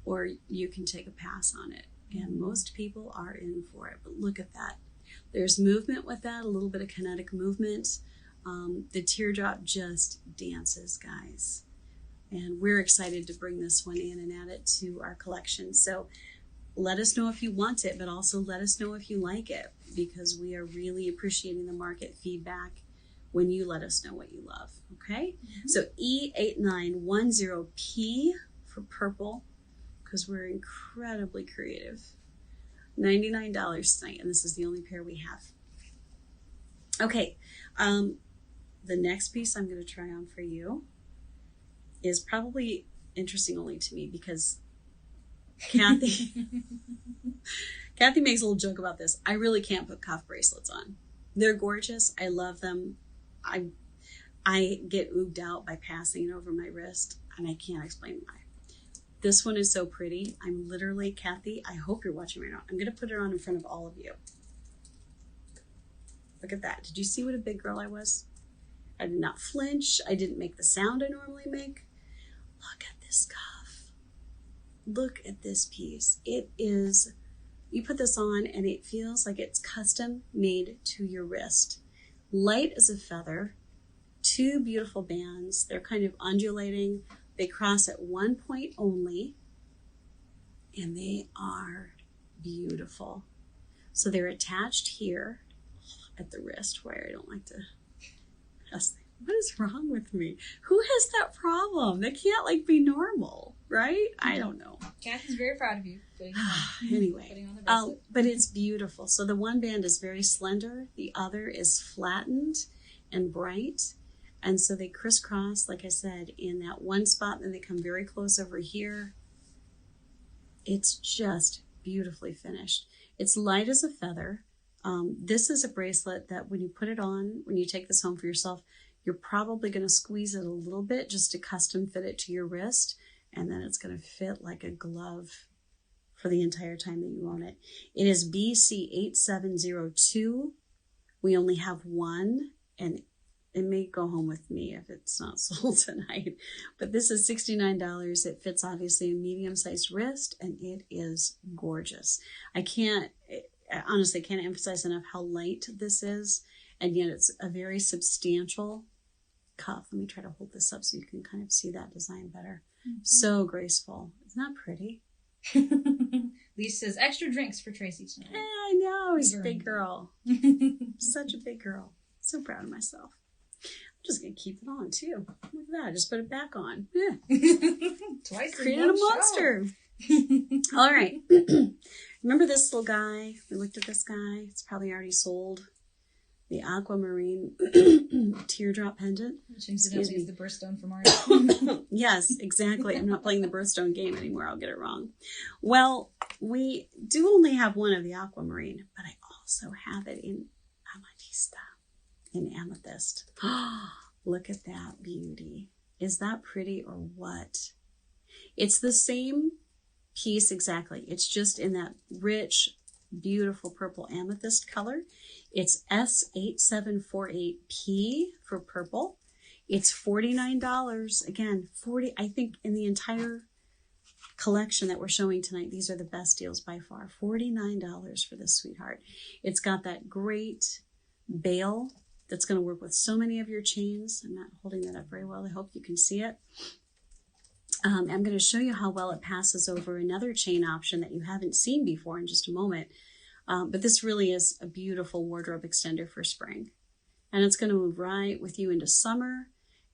or you can take a pass on it. And most people are in for it. But look at that. There's movement with that, a little bit of kinetic movement. The teardrop just dances, guys. And we're excited to bring this one in and add it to our collection. So let us know if you want it, but also let us know if you like it, because we are really appreciating the market feedback when you let us know what you love, okay? So E8910P for purple, because we're incredibly creative. $99 tonight, and this is the only pair we have. Okay, the next piece I'm going to try on for you is probably interesting only to me because Kathy makes a little joke about this. I really can't put cuff bracelets on. They're gorgeous. I love them. I get ooged out by passing it over my wrist, and I can't explain why. This one is so pretty. I'm literally, Kathy, I hope you're watching right now. I'm going to put it on in front of all of you. Look at that. Did you see what a big girl I was? I did not flinch. I didn't make the sound I normally make. Look at this cuff. Look at this piece. It is, you put this on and it feels like it's custom made to your wrist. Light as a feather. Two beautiful bands. They're kind of undulating. They cross at one point only, and they are beautiful. So they're attached here at the wrist, where I don't like to press. What is wrong with me? Who has that problem? That can't like be normal, right? I don't know. Kathy's very proud of you. Anyway, putting on the bracelet. but it's beautiful. So the one band is very slender. The other is flattened and bright. And so they crisscross, like I said, in that one spot, and then they come very close over here. It's just beautifully finished. It's light as a feather. This is a bracelet that when you put it on, when you take this home for yourself, you're probably going to squeeze it a little bit just to custom fit it to your wrist, and then it's going to fit like a glove for the entire time that you own it. It is BC8702. We only have one, and it may go home with me if it's not sold tonight. But this is $69. It fits obviously a medium-sized wrist, and it is gorgeous. I honestly can't emphasize enough how light this is, and yet it's a very substantial cuff. Let me try to hold this up so you can kind of see that design better. So graceful. Isn't that pretty? Lisa says, extra drinks for Tracy tonight. Yeah, I know. He's a big girl. Such a big girl. So proud of myself. I'm just going to keep it on, too. Look at that. Just put it back on. Yeah. Twice Created a monster. All right. Remember this little guy? We looked at this guy. It's probably already sold. The Aquamarine Teardrop Pendant. Which incidentally is the birthstone from art. Yes, exactly. I'm not playing the birthstone game anymore. I'll get it wrong. Well, we do only have one of the Aquamarine, but I also have it in Amethyst. In amethyst. Look at that beauty. Is that pretty or what? It's the same piece exactly. It's just in that rich, beautiful purple amethyst color. It's S8748P for purple. It's $49. Again, I think in the entire collection that we're showing tonight, these are the best deals by far. $49 for this sweetheart. It's got that great bail that's going to work with so many of your chains. I'm not holding that up very well. I hope you can see it. I'm going to show you how well it passes over another chain option that you haven't seen before in just a moment. But this really is a beautiful wardrobe extender for spring. And it's going to move right with you into summer.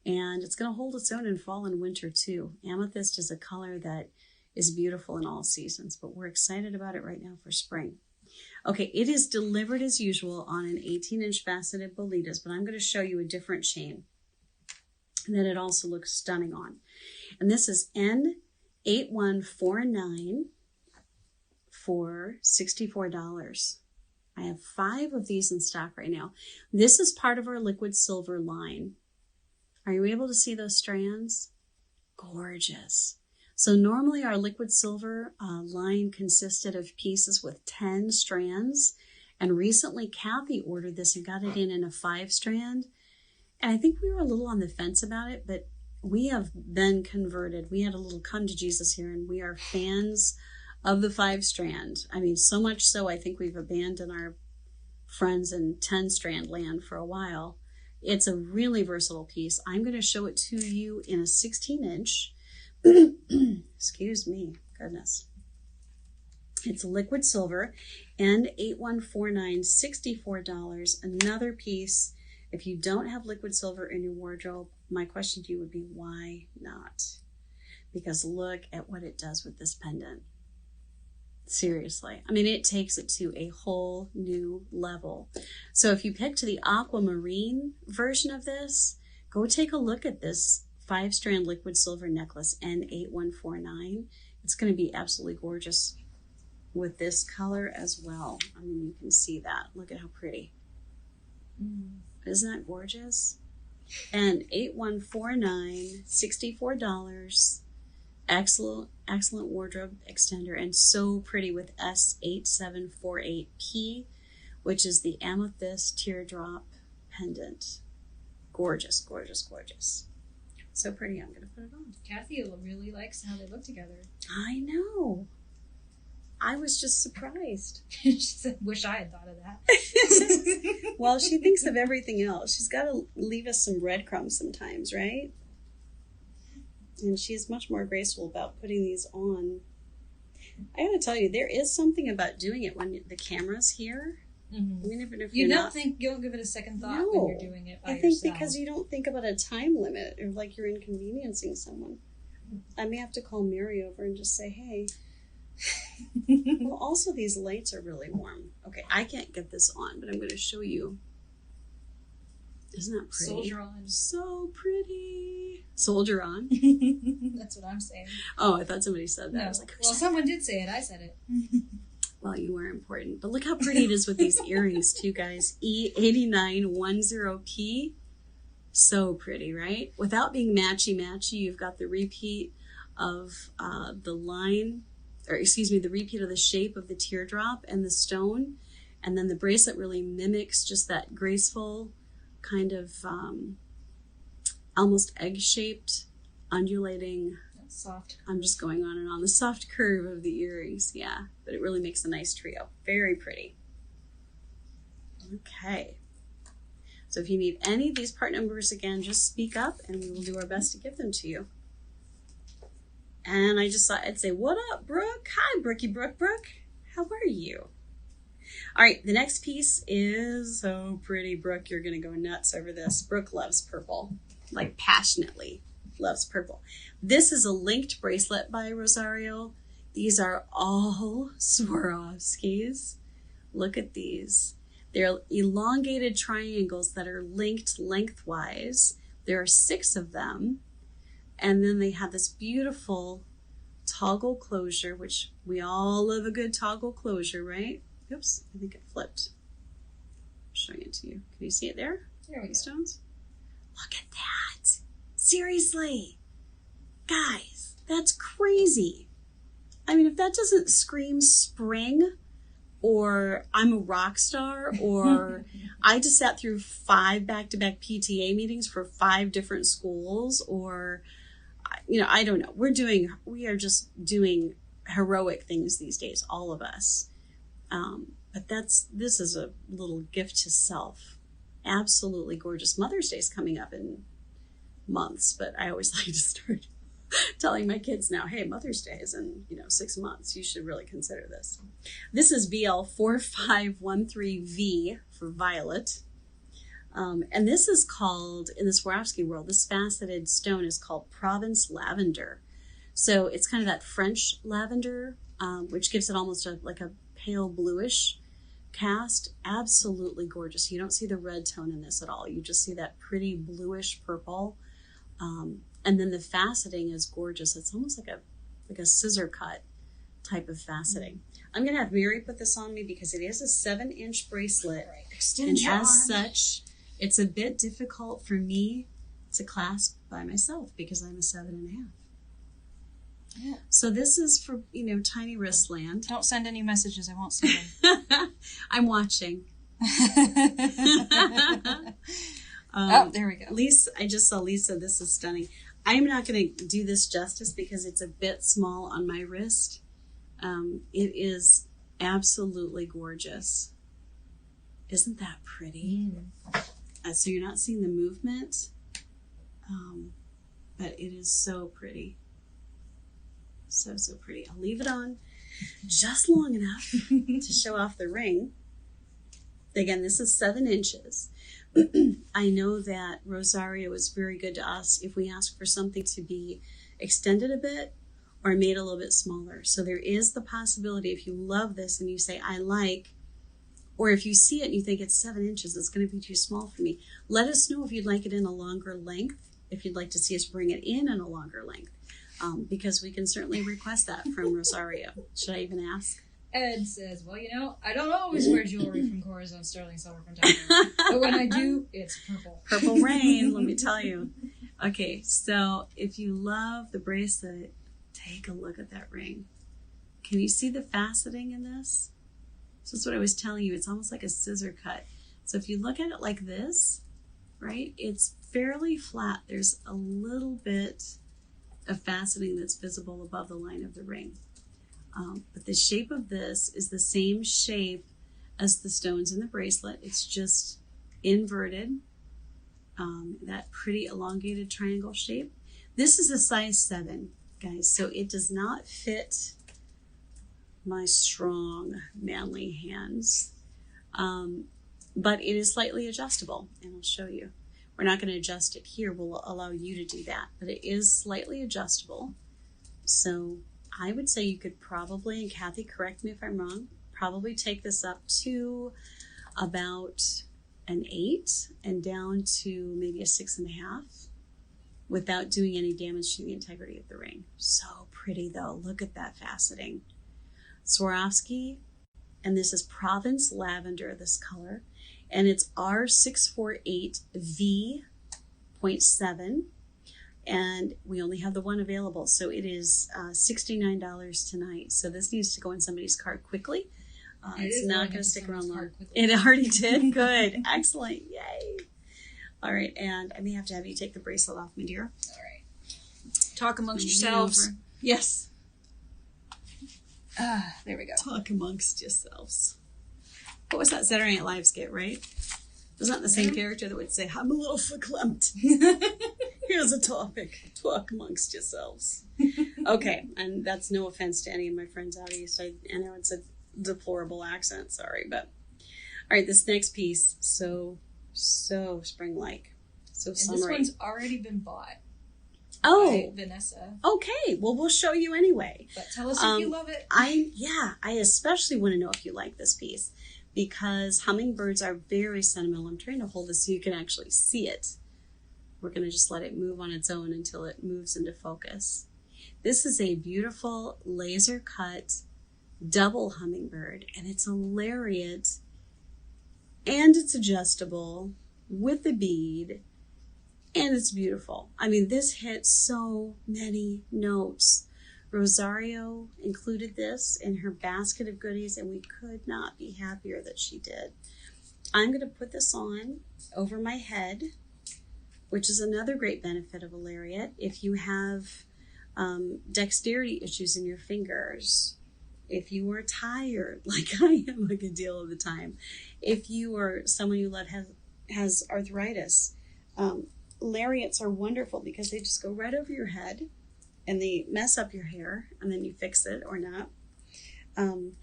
And it's going to hold its own in fall and winter too. Amethyst is a color that is beautiful in all seasons. But we're excited about it right now for spring. Okay, it is delivered as usual on an 18-inch faceted bolitas, but I'm going to show you a different chain that it also looks stunning on. And this is N8149 for $64. I have 5 of these in stock right now. This is part of our liquid silver line. Are you able to see those strands? Gorgeous. So normally our liquid silver line consisted of pieces with 10 strands. And recently Kathy ordered this and got it in a 5-strand. And I think we were a little on the fence about it, but we have been converted. We had a little come to Jesus here, and we are fans of the 5-strand. I mean, so much so I think we've abandoned our friends in 10-strand land for a while. It's a really versatile piece. I'm going to show it to you in a 16-inch. Excuse me, goodness. It's liquid silver, N8149, $64. Another piece. If you don't have liquid silver in your wardrobe, my question to you would be, why not? Because look at what it does with this pendant. Seriously. I mean, it takes it to a whole new level. So if you picked the Aquamarine version of this, go take a look at this 5-strand liquid silver necklace, N8149. It's going to be absolutely gorgeous with this color as well. I mean, you can see that. Look at how pretty. Isn't that gorgeous? And 8149, $64. Excellent wardrobe extender, and so pretty with S8748P, which is the Amethyst Teardrop pendant. Gorgeous, gorgeous, gorgeous. So pretty. I'm going to put it on. Kathy really likes how they look together. I know. I was just surprised. She said, wish I had thought of that. Well, she thinks of everything else. She's got to leave us some breadcrumbs sometimes, right? And she's much more graceful about putting these on. I gotta tell you, there is something about doing it when the camera's here. Mm-hmm. I mean, even if you don't give it a second thought when you're doing it by yourself. yourself. Because you don't think about a time limit or like you're inconveniencing someone. I may have to call Mary over and just say, hey. Well, also these lights are really warm. Okay, I can't get this on, but I'm going to show you. Isn't that pretty? Soldier on. So pretty. Soldier on. That's what I'm saying. Oh, I thought somebody said that. No. I was like, well, someone did say it. I said it. Well, you were important. But look how pretty it is with these earrings too, guys. E8910P. So pretty, right? Without being matchy-matchy, you've got the repeat of the line, or excuse me, the repeat of the shape of the teardrop and the stone. And then the bracelet really mimics just that graceful kind of almost egg-shaped, undulating. That's soft. I'm just going on and on. The soft curve of the earrings, yeah. But it really makes a nice trio. Very pretty. Okay. So if you need any of these part numbers again, just speak up and we will do our best to give them to you. And I just thought I'd say, what up, Brooke? Hi, Brookie Brooke. How are you? All right, the next piece is so pretty. Brooke, you're going to go nuts over this. Brooke loves purple, like passionately loves purple. This is a linked bracelet by Rosario. These are all Swarovskis. Look at these. They're elongated triangles that are linked lengthwise. There are 6 of them. And then they have this beautiful toggle closure, which we all love a good toggle closure, right? Oops, I think it flipped. I'm showing it to you. Can you see it there? There we go. Stones. Look at that. Seriously. Guys, that's crazy. I mean, if that doesn't scream spring, or I'm a rock star, or I just sat through 5 back-to-back PTA meetings for 5 different schools, or, you know, I don't know. We are just doing heroic things these days, all of us. But this is a little gift to self. Absolutely gorgeous. Mother's Day is coming up in months, but I always like to start telling my kids now, hey, Mother's Day is in 6 months. You should really consider this. This is BL4513V for violet. And this is called, in the Swarovski world, this faceted stone is called Provence Lavender. So it's kind of that French lavender, which gives it almost like a pale bluish cast. Absolutely gorgeous. You don't see the red tone in this at all. You just see that pretty bluish purple. And then the faceting is gorgeous. It's almost like a scissor cut type of faceting. I'm going to have Mary put this on me because it is a 7-inch bracelet. Right. Extend And your as arm. such, it's a bit difficult for me to clasp by myself because I'm a 7.5. Yeah. So this is for, tiny wrist land. Don't send any messages. I won't see them. I'm watching. Oh, there we go. Lisa, I just saw Lisa. This is stunning. I'm not going to do this justice because it's a bit small on my wrist. It is absolutely gorgeous. Isn't that pretty? So you're not seeing the movement, but it is so pretty. So pretty. I'll leave it on just long enough to show off the ring. Again, this is 7 inches. I know that Rosario is very good to us if we ask for something to be extended a bit or made a little bit smaller. So there is the possibility, if you love this and you say, I like, or if you see it and you think it's 7 inches, it's going to be too small for me. Let us know if you'd like it in a longer length, if you'd like to see us bring it in a longer length, because we can certainly request that from Rosario. Should I even ask? Ed says, well, I don't always wear jewelry from Corazon Sterling Silver from Taxco, but when I do, it's purple. Purple rain, let me tell you. Okay, so if you love the bracelet, take a look at that ring. Can you see the faceting in this? So that's what I was telling you. It's almost like a scissor cut. So if you look at it like this, right, it's fairly flat. There's a little bit of faceting that's visible above the line of the ring. But the shape of this is the same shape as the stones in the bracelet. It's just inverted, that pretty elongated triangle shape. This is a size 7, guys, so it does not fit my strong, manly hands. But it is slightly adjustable, and I'll show you. We're not going to adjust it here. We'll allow you to do that, but it is slightly adjustable. So I would say you could probably, and Kathy, correct me if I'm wrong, probably take this up to about an 8 and down to maybe a 6.5 without doing any damage to the integrity of the ring. So pretty though. Look at that faceting. Swarovski, and this is Provence Lavender, this color, and it's R648V.7. And we only have the one available, so it is $69 tonight. So this needs to go in somebody's cart quickly. It's not going to stick around long. It already did? Good. Excellent. Yay. All right, and I may have to have you take the bracelet off, my dear. All right. Talk amongst yourselves. Yes. There we go. Talk amongst yourselves. What was that Saturday Night Live skit, right? Was that the same character that would say, I'm a little verklempt. Here's a topic. Talk amongst yourselves. Okay, and that's no offense to any of my friends out east. I know it's a deplorable accent, sorry. But all right, this next piece, so spring-like. So summery. And this one's already been bought. Oh. By Vanessa. Okay, well, we'll show you anyway. But tell us if you love it. I especially want to know if you like this piece, because hummingbirds are very sentimental. I'm trying to hold this so you can actually see it. We're going to just let it move on its own until it moves into focus. This is a beautiful laser cut double hummingbird, and it's a lariat, and it's adjustable with the bead, and it's beautiful. I mean, this hits so many notes. Rosario included this in her basket of goodies, and we could not be happier that she did. I'm going to put this on over my head, which is another great benefit of a lariat. If you have dexterity issues in your fingers, if you are tired, like I am a good deal of the time, if you are someone who has arthritis, lariats are wonderful because they just go right over your head and they mess up your hair, and then you fix it or not. And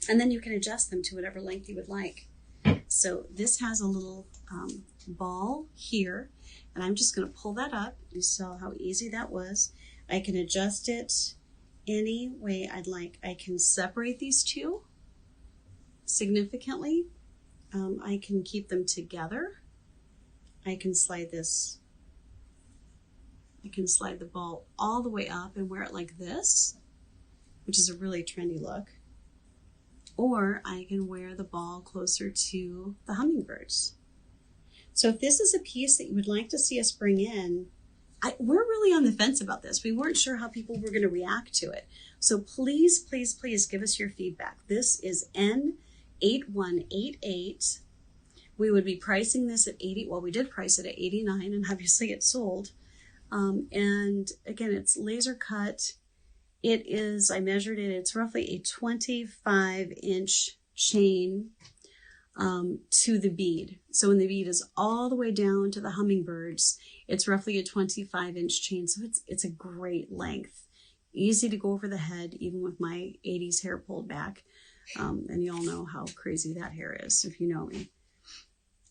then you can adjust them to whatever length you would like. So this has a little ball here, and I'm just going to pull that up. You saw how easy that was. I can adjust it any way I'd like. I can separate these two significantly. I can keep them together. I can slide this I can slide the ball all the way up and wear it like this, which is a really trendy look. Or I can wear the ball closer to the hummingbirds. So if this is a piece that you would like to see us bring in, we're really on the fence about this. We weren't sure how people were going to react to it. So please, please, please give us your feedback. This is N8188. We would be pricing this at 80. Well, we did price it at 89, and obviously it sold. And again, it's laser cut. It is, I measured it, it's roughly a 25-inch chain to the bead. So when the bead is all the way down to the hummingbirds, it's roughly a 25-inch chain. So it's a great length. Easy to go over the head, even with my 80s hair pulled back. And you all know how crazy that hair is, if you know me.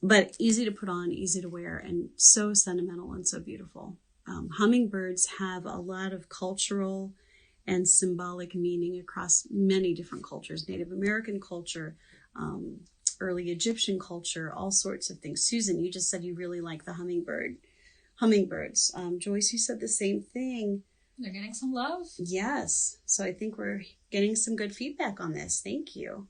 But easy to put on, easy to wear, and so sentimental and so beautiful. Hummingbirds have a lot of cultural and symbolic meaning across many different cultures. Native American culture, early Egyptian culture, all sorts of things. Susan, you just said you really like the hummingbirds. Joyce, you said the same thing. They're getting some love. Yes. So I think we're getting some good feedback on this. Thank you.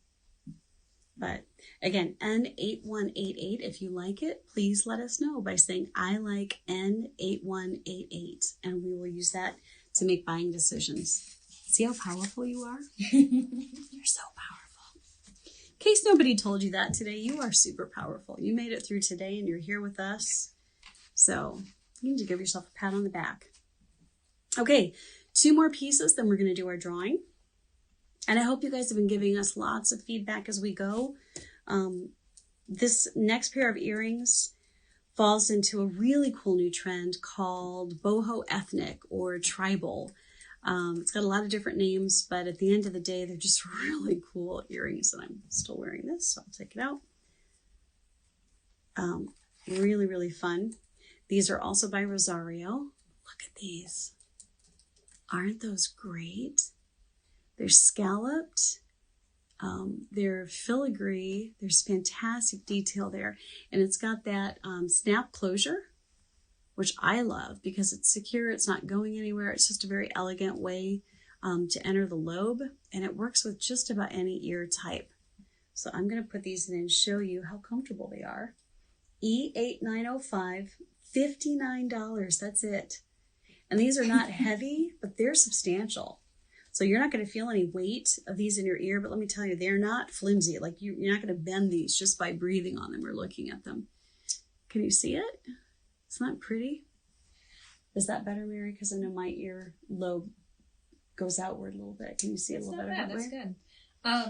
But again, N8188, if you like it, please let us know by saying, I like N8188, and we will use that to make buying decisions. See how powerful you are? You're so powerful. In case nobody told you that today, you are super powerful. You made it through today and you're here with us. So you need to give yourself a pat on the back. Okay, 2 more pieces, then we're going to do our drawing. And I hope you guys have been giving us lots of feedback as we go. This next pair of earrings falls into a really cool new trend called boho ethnic or tribal. It's got a lot of different names, but at the end of the day, they're just really cool earrings. And I'm still wearing this, so I'll take it out. Really, really fun. These are also by Rosario. Look at these. Aren't those great? They're scalloped. They're filigree. There's fantastic detail there. And it's got that snap closure, which I love because it's secure. It's not going anywhere. It's just a very elegant way to enter the lobe. And it works with just about any ear type. So I'm going to put these in and show you how comfortable they are. E8905, $59. That's it. And these are not heavy, but they're substantial. So you're not going to feel any weight of these in your ear, but let me tell you, they're not flimsy. Like you're not going to bend these just by breathing on them or looking at them. Can you see it? Isn't that pretty? Is that better, Mary? Because I know my ear lobe goes outward a little bit. Can you see it a little better that way? That's good.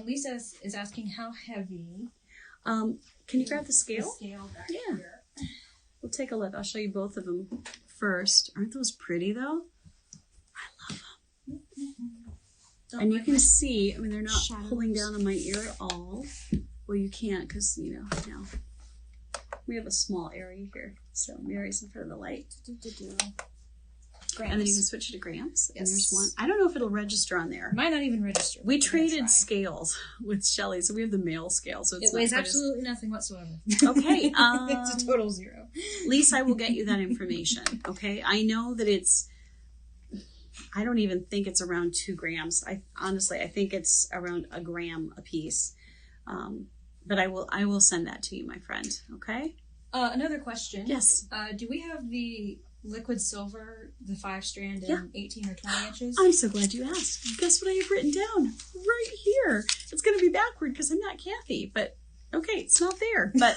Lisa is asking how heavy. Can you grab the scale? The scale back here. We'll take a look. I'll show you both of them first. Aren't those pretty though? I love them. And you can see, I mean, they're not pulling down on my ear at all. Well, you can't because, you know, now we have a small area here. So Mary's in front of the light. Grams. And then you can switch it to grams. Yes. And there's one. I don't know if it'll register on there. Might not even register. We traded scales with Shelly, so we have the male scale. So it weighs absolutely nothing whatsoever. Okay. It's a total 0. Lisa, I will get you that information. Okay. I know that I don't even think it's around 2 grams. Honestly, I think it's around 1 gram a piece. But I will send that to you, my friend. Okay. Another question. Yes. Do we have the liquid silver, the 5-strand in 18 or 20 inches? I'm so glad you asked. Guess what I have written down right here? It's going to be backward because I'm not Kathy, but okay, it's not there. But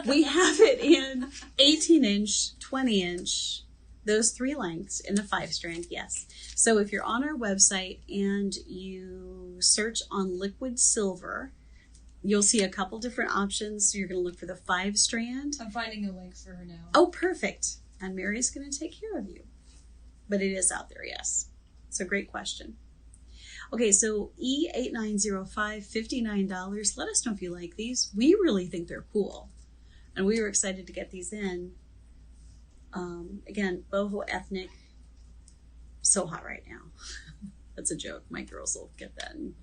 we have it in 18-inch, 20-inch, those 3 lengths in the 5-strand, yes. So if you're on our website and you search on liquid silver, you'll see a couple different options. So you're going to look for the 5-strand. I'm finding a link for her now. Oh, perfect. And Mary's going to take care of you. But it is out there, yes. It's a great question. Okay, so E8905, $59. Let us know if you like these. We really think they're cool. And we were excited to get these in. Again, boho ethnic. So hot right now. That's a joke. My girls will get that and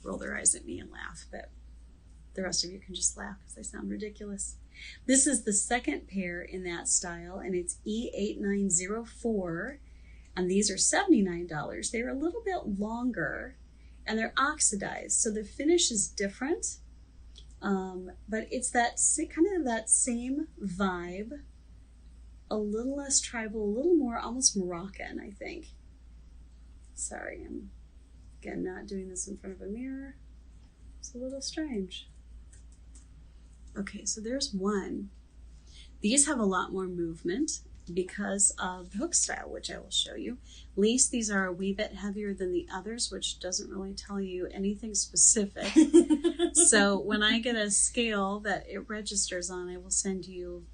roll their eyes at me and laugh. But the rest of you can just laugh because I sound ridiculous. This is the second pair in that style, and it's E8904, and these are $79. They're a little bit longer, and they're oxidized, so the finish is different, but it's that kind of that same vibe, a little less tribal, a little more almost Moroccan, I think. Sorry, I'm again not doing this in front of a mirror. It's a little strange. Okay, so there's one. These have a lot more movement because of the hook style, which I will show you. At least these are a wee bit heavier than the others, which doesn't really tell you anything specific. So when I get a scale that it registers on, I will send you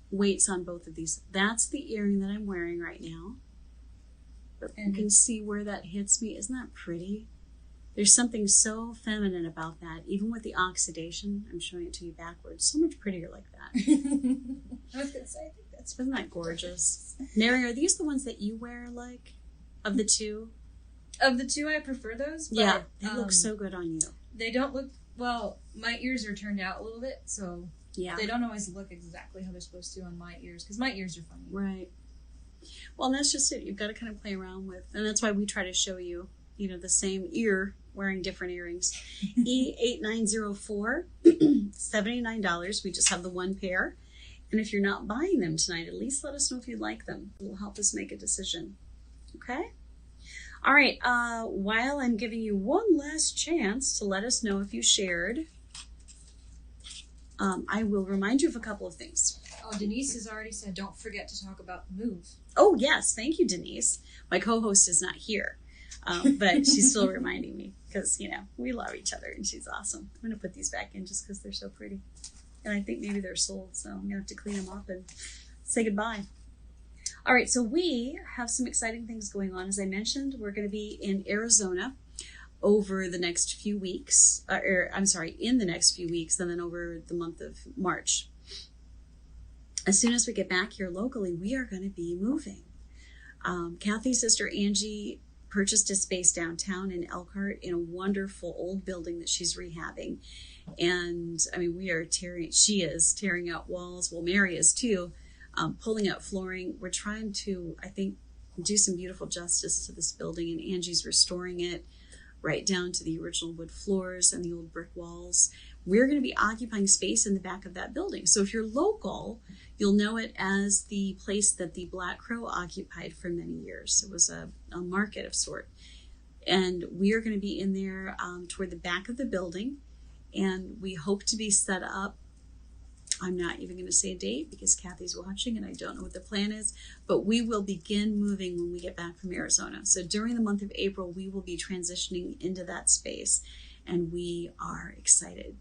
weights on both of these. That's the earring that I'm wearing right now. But you can see where that hits me. Isn't that pretty? There's something so feminine about that. Even with the oxidation, I'm showing it to you backwards. So much prettier like that. I was going to say, I think that's... Isn't that gorgeous? Mary, are these the ones that you wear, like, of the two? Of the two, I prefer those. But, yeah, they look so good on you. They don't look... Well, my ears are turned out a little bit, so yeah, they don't always look exactly how they're supposed to on my ears, because my ears are funny. Right. Well, and that's just it. You've got to kind of play around with, and that's why we try to show you, you know, the same ear wearing different earrings. E8904, $79. We just have the one pair. And if you're not buying them tonight, at least let us know if you like them. It will help us make a decision. Okay? All right. While I'm giving you one last chance to let us know if you shared, I will remind you of a couple of things. Oh, Denise has already said, don't forget to talk about the move. Oh, yes. Thank you, Denise. My co-host is not here, but she's still reminding me because, you know, we love each other and she's awesome. I'm going to put these back in just because they're so pretty. And I think maybe they're sold, so I'm going to have to clean them up and say goodbye. All right, so we have some exciting things going on. As I mentioned, we're going to be in Arizona over the next few weeks, in the next few weeks, and then over the month of March. As soon as we get back here locally, we are going to be moving. Kathy's sister Angie purchased a space downtown in Elkhart in a wonderful old building that she's rehabbing. And I mean, she is tearing out walls. Well, Mary is too, pulling out flooring. We're trying to, I think, do some beautiful justice to this building, and Angie's restoring it right down to the original wood floors and the old brick walls. We're going to be occupying space in the back of that building. So if you're local, you'll know it as the place that the Black Crow occupied for many years. It was a market of sort. And we are going to be in there toward the back of the building. And we hope to be set up. I'm not even going to say a date because Kathy's watching and I don't know what the plan is. But we will begin moving when we get back from Arizona. So during the month of April, we will be transitioning into that space. And we are excited.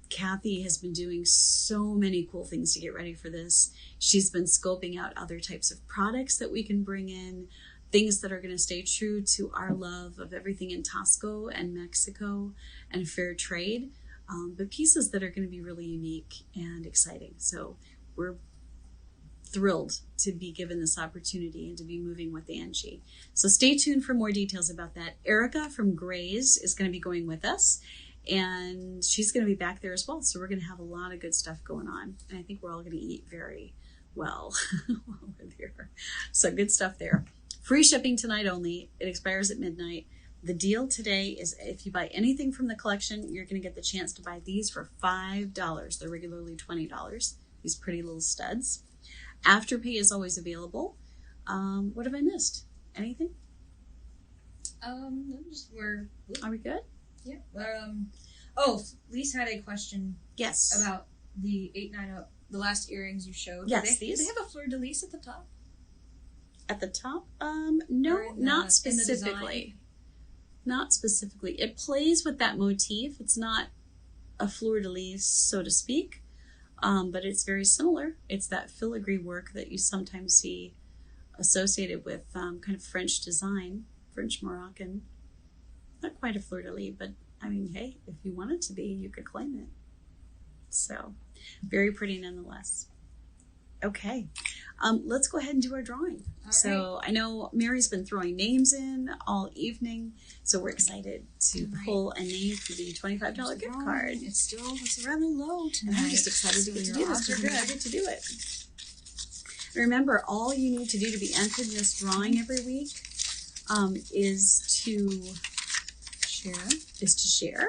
Kathy has been doing so many cool things to get ready for this. She's been scoping out other types of products that we can bring in, things that are going to stay true to our love of everything in Taxco and Mexico and fair trade, but pieces that are going to be really unique and exciting. So we're thrilled to be given this opportunity and to be moving with Angie. So stay tuned for more details about that. Erica from Gray's is going to be going with us. And she's going to be back there as well. So we're going to have a lot of good stuff going on. And I think we're all going to eat very well while we're there. So good stuff there. Free shipping tonight only. It expires at midnight. The deal today is if you buy anything from the collection, you're going to get the chance to buy these for $5. They're regularly $20. These pretty little studs. Afterpay is always available. What have I missed? Anything? Are we good? Yeah. Lise had a question. Yes. About the 890, the last earrings you showed. Yes, Do they have a fleur-de-lis at the top? At the top? No, not specifically. Not specifically. It plays with that motif. It's not a fleur-de-lis, so to speak, but it's very similar. It's that filigree work that you sometimes see associated with kind of French design, French Moroccan. Not quite a fleur-de-lis, but I mean, hey, if you want it to be, you could claim it. So, very pretty nonetheless. Okay. let's go ahead and do our drawing. All So I know Mary's been throwing names in all evening, so we're excited to pull a name for the $25 gift card. It's rather low tonight. And I'm just excited to get to do this because we Good. get to do it. Remember, all you need to do to be entered in this drawing every week is to share.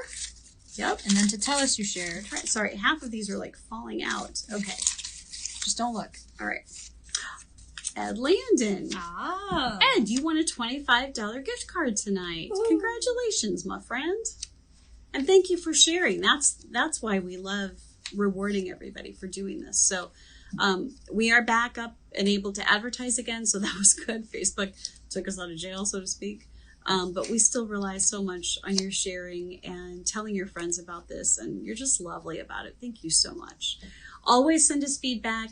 Yep. And then to tell us you shared. Right. Sorry, half of these are like falling out. Okay. Just don't look. All right. Ed Landon. Ah. Ed, you won a $25 gift card tonight. Ooh. Congratulations, my friend. And thank you for sharing. That's why we love rewarding everybody for doing this. So we are back up and able to advertise again, so that was good. Facebook took us out of jail, so to speak. But we still rely so much on your sharing and telling your friends about this, and you're just lovely about it. Thank you so much. Always send us feedback.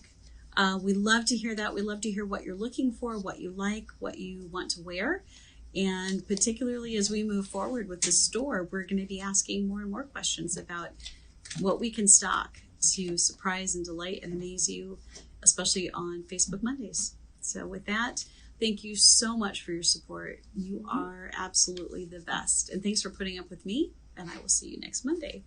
We love to hear that. We love to hear what you're looking for, what you like, what you want to wear. And particularly as we move forward with the store, we're going to be asking more and more questions about what we can stock to surprise and delight and amaze you, especially on Facebook Mondays. So with that, thank you so much for your support. You are absolutely the best. And thanks for putting up with me, and I will see you next Monday.